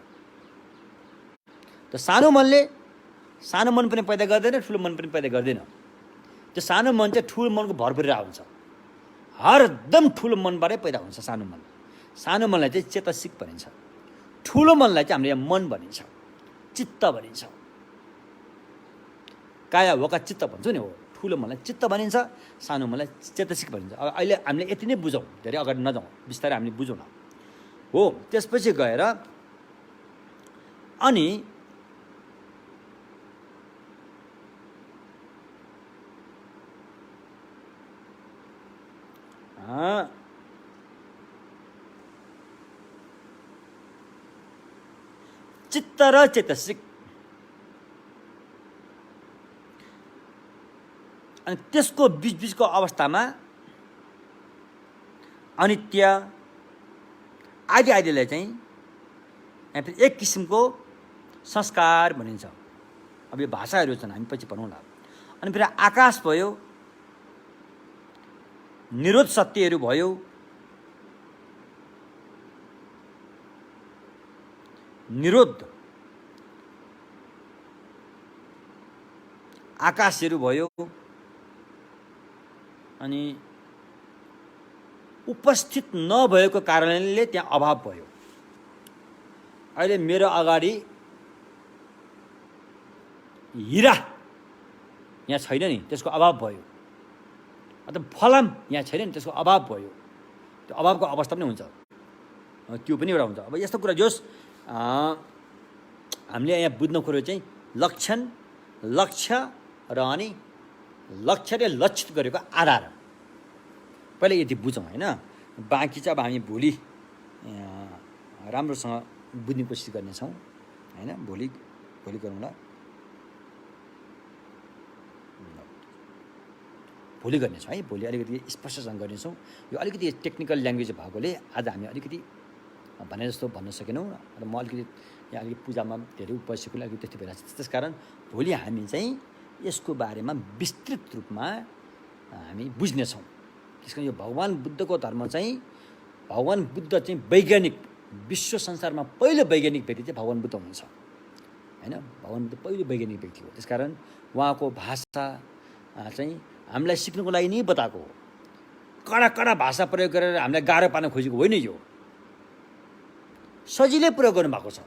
त सानो मनले सानो मन पनि पैदा गर्दैन, ठुलो मन पनि पैदा गर्दैन। त्यो सानो मन चाहिँ ठुलो मनको भर परेर आउँछ। हरदम ठुलो मनबाटै पैदा हुन्छ सानो मन। सानो मनलाई चाहिँ चेतसिक भनिन्छ। ठुलो मनलाई चाहिँ हामीले यहाँ मन भनिन्छ, चित्त भनिन्छ। काया वका चित्त भन्छौँ नि, हो। ठुलो मनलाई चित्त भनिन्छ, सानो मनलाई चेतसिक भनिन्छ। अब अहिले हामीले यति नै बुझौँ, धेरै अगाडि नजाउँ, बिस्तारै हामीले बुझौँ न, हो। त्यसपछि गएर अनि चित्त र चेतसिक, अनि त्यसको बिचबिचको अवस्थामा अनित्य आदि आदिलाई चाहिँ एक किसिमको संस्कार भनिन्छ। अब यो भाषाहरू छन्, हामी पछि पढौँला। अनि फेरि आकाश भयो, निरोध सत्यहरू भयो, निरोध आकाशहरू भयो, अनि उपस्थित नभएको कारणले त्यहाँ अभाव भयो। अहिले मेरो अगाडि हिरा यहाँ छैन नि, त्यसको अभाव भयो, अथवा फलाम यहाँ छैन नि, त्यसको अभाव भयो, त्यो अभावको अवस्था पनि हुन्छ, त्यो पनि एउटा हुन्छ। अब यस्तो कुरा जोस् हामीले यहाँ बुझ्नु खोज्यो चाहिँ लक्षण, लक्ष्य र अनि लक्ष्यले लक्षित गरेको आधार। पहिला यति बुझौँ होइन, बाँकी चाहिँ अब हामी भोलि राम्रोसँग बुझ्ने कोसिस गर्नेछौँ होइन, भोलि गरौँला, भोलि गर्नेछौँ है, भोलि अलिकति स्पष्टसँग गर्नेछौँ। यो अलिकति टेक्निकल ल्याङ्ग्वेज भएकोले आज हामी अलिकति भने जस्तो भन्न सकेनौँ र म अलिकति यहाँ अलिकति पूजामा धेरै उपस्थितिले अलिकति त्यस्तो भइरहेको छ। त्यसकारण भोलि हामी चाहिँ यसको बारेमा विस्तृत रूपमा हामी बुझ्नेछौँ। त्यसकारण यो भगवान् बुद्धको धर्म चाहिँ, भगवान् बुद्ध चाहिँ वैज्ञानिक, विश्व संसारमा पहिलो वैज्ञानिक व्यक्ति चाहिँ भगवान् बुद्ध हुनुहुन्छ होइन, भगवान् बुद्ध पहिलो वैज्ञानिक व्यक्ति हो। त्यसकारण उहाँको भाषा चाहिँ हामीलाई सिक्नुको लागि नै बताएको हो, कडा भाषा प्रयोग गरेर हामीलाई गाह्रो पार्न खोजेको होइन, यो सजिलै प्रयोग गर्नुभएको छ,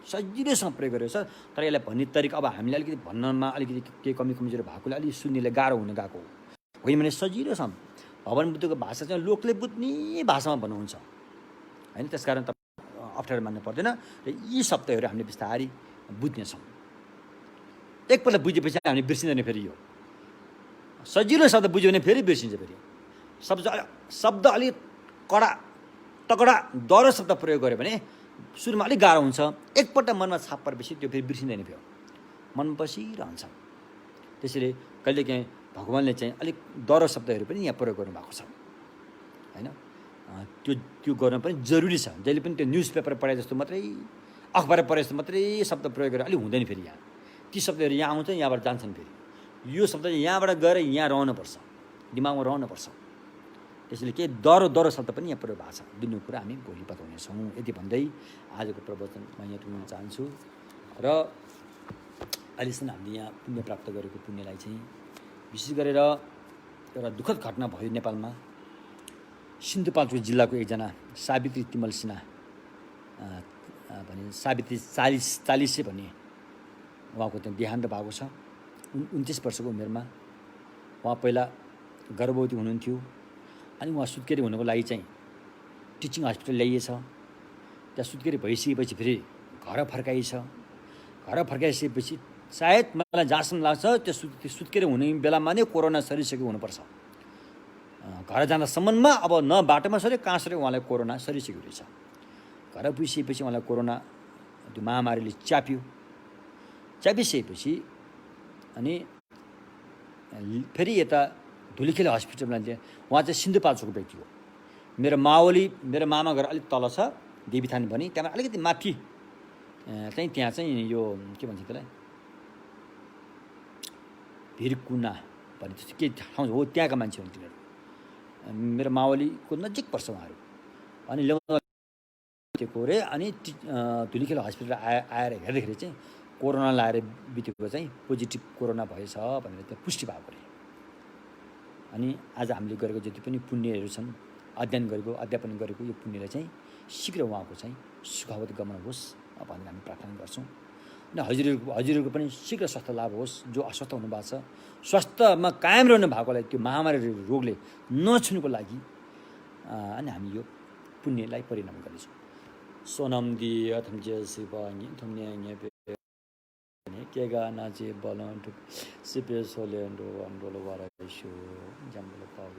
सजिलैसँग प्रयोग गरेको छ। तर यसलाई भन्ने तरिका अब हामीले अलिकति भन्नमा अलिकति केही कमी कमजोरी भएकोले अलिक सुन्नेलाई गाह्रो हुन गएको होइन भने सजिलोसँग भगवान् बुद्धको भाषा चाहिँ लोकले बुझ्ने भाषामा भन्नुहुन्छ होइन। त्यसकारण तपाईँ अप्ठ्यारो मान्नु पर्दैन र यी शब्दहरू हामीले बिस्तारै बुझ्नेछौँ। एकपल्ट बुझेपछि हामीले बिर्सिँदैन, फेरि यो सजिलो शब्द बुझ्यो भने फेरि बिर्सिन्छ। फेरि शब्द अलिक कडा तगडा डह्रो शब्द प्रयोग गऱ्यो भने सुरुमा अलिक गाह्रो हुन्छ, एकपल्ट मनमा छाप परेपछि त्यो फेरि बिर्सिँदैन, फेरि मन बसिरहन्छ। त्यसैले कहिलेकाहीँ भगवान्ले चाहिँ अलिक डह्रो शब्दहरू पनि यहाँ प्रयोग गर्नुभएको छ होइन। त्यो गर्न पनि जरुरी छ। जहिले पनि त्यो न्युज पेपर पढाए जस्तो मात्रै, अखबार पढे जस्तो मात्रै शब्द प्रयोग गरेर अलिक हुँदैन। फेरि यहाँ ती शब्दहरू यहाँ आउँछ, यहाँबाट जान्छन्, फेरि यो शब्द यहाँबाट गएर यहाँ रहनुपर्छ, दिमागमा रहनुपर्छ। त्यसैले केही डह्रो शब्द पनि यहाँ प्रयोग भएको छ। दुई कुरा हामी भोलि बताउनेछौँ। यति भन्दै आजको प्रवचन म यहाँ टुङ्ग्न चाहन्छु र अहिलेसम्म हामीले यहाँ पुण्य प्राप्त गरेको पुण्यलाई चाहिँ विशेष गरेर एउटा दुःखद घटना भयो नेपालमा। सिन्धुपाल्चोक जिल्लाको एकजना सावित्री तिमल सिन्हा भने सावित्री चालिसे भन्ने उहाँको त्यहाँ देहान्त भएको छ। 29 वर्षको उमेरमा उहाँ पहिला गर्भवती हुनुहुन्थ्यो, अनि उहाँ सुत्केरी हुनुको लागि चाहिँ टिचिङ हस्पिटल ल्याइएछ। त्यहाँ सुत्केरी भइसकेपछि फेरि घर फर्काइछ। घर फर्काइसकेपछि सायद मलाई जहाँसम्म लाग्छ त्यो सुत्केरी हुने बेलामा नै कोरोना सरिसकेको हुनुपर्छ। घर जाँदासम्ममा अब न बाटोमा सऱ्यो कहाँ सऱ्यो उहाँलाई कोरोना सरिसकेको रहेछ। घर पुगिसकेपछि उहाँलाई कोरोना त्यो महामारीले च्यापिसकेपछि अनि फेरि यता धुलीखेल हस्पिटलमा उहाँ चाहिँ सिन्धुपाल्चोकको व्यक्ति हो। मेरो मामा घर अलिक तल छ, देवीथान भनी, त्यहाँ अलिकति माथि चाहिँ त्यहाँ चाहिँ यो के भन्छ त्यसलाई भिरकुना भन्ने त्यस्तो के ठाउँ हो, त्यहाँका मान्छे हुन् तिनीहरू। मेरो मावलीको नजिक पर्छ उहाँहरू। अनि ल्याउको रे अनि धुलीखेल हस्पिटल आएर हेर्दाखेरि चाहिँ कोरोना लाएर बितेको चाहिँ पोजिटिभ कोरोना भएछ भनेर त्यहाँ पुष्टि भएको अरे। अनि आज हामीले गरेको जति पनि पुण्यहरू छन्, अध्यापन गरेको यो पुण्यलाई चाहिँ शीघ्र उहाँको चाहिँ सुखावती गमन होस् भनेर हामी प्रार्थना गर्छौँ। अनि हजुरहरूको पनि शीघ्र स्वास्थ्य लाभ होस्। जो अस्वस्थ हुनुभएको छ, स्वास्थ्यमा कायम रहनु भएकोलाई त्यो महामारी रोगले नछुनुको लागि अनि हामी यो पुण्यलाई परिणाम गर्नेछौँ। सोनम दिए थम जे शिवानी थम न्याय केगा नाचे बलन्ट सिपे सोलेन्डो अन्डोलो वाराइसो जम्बल पाउ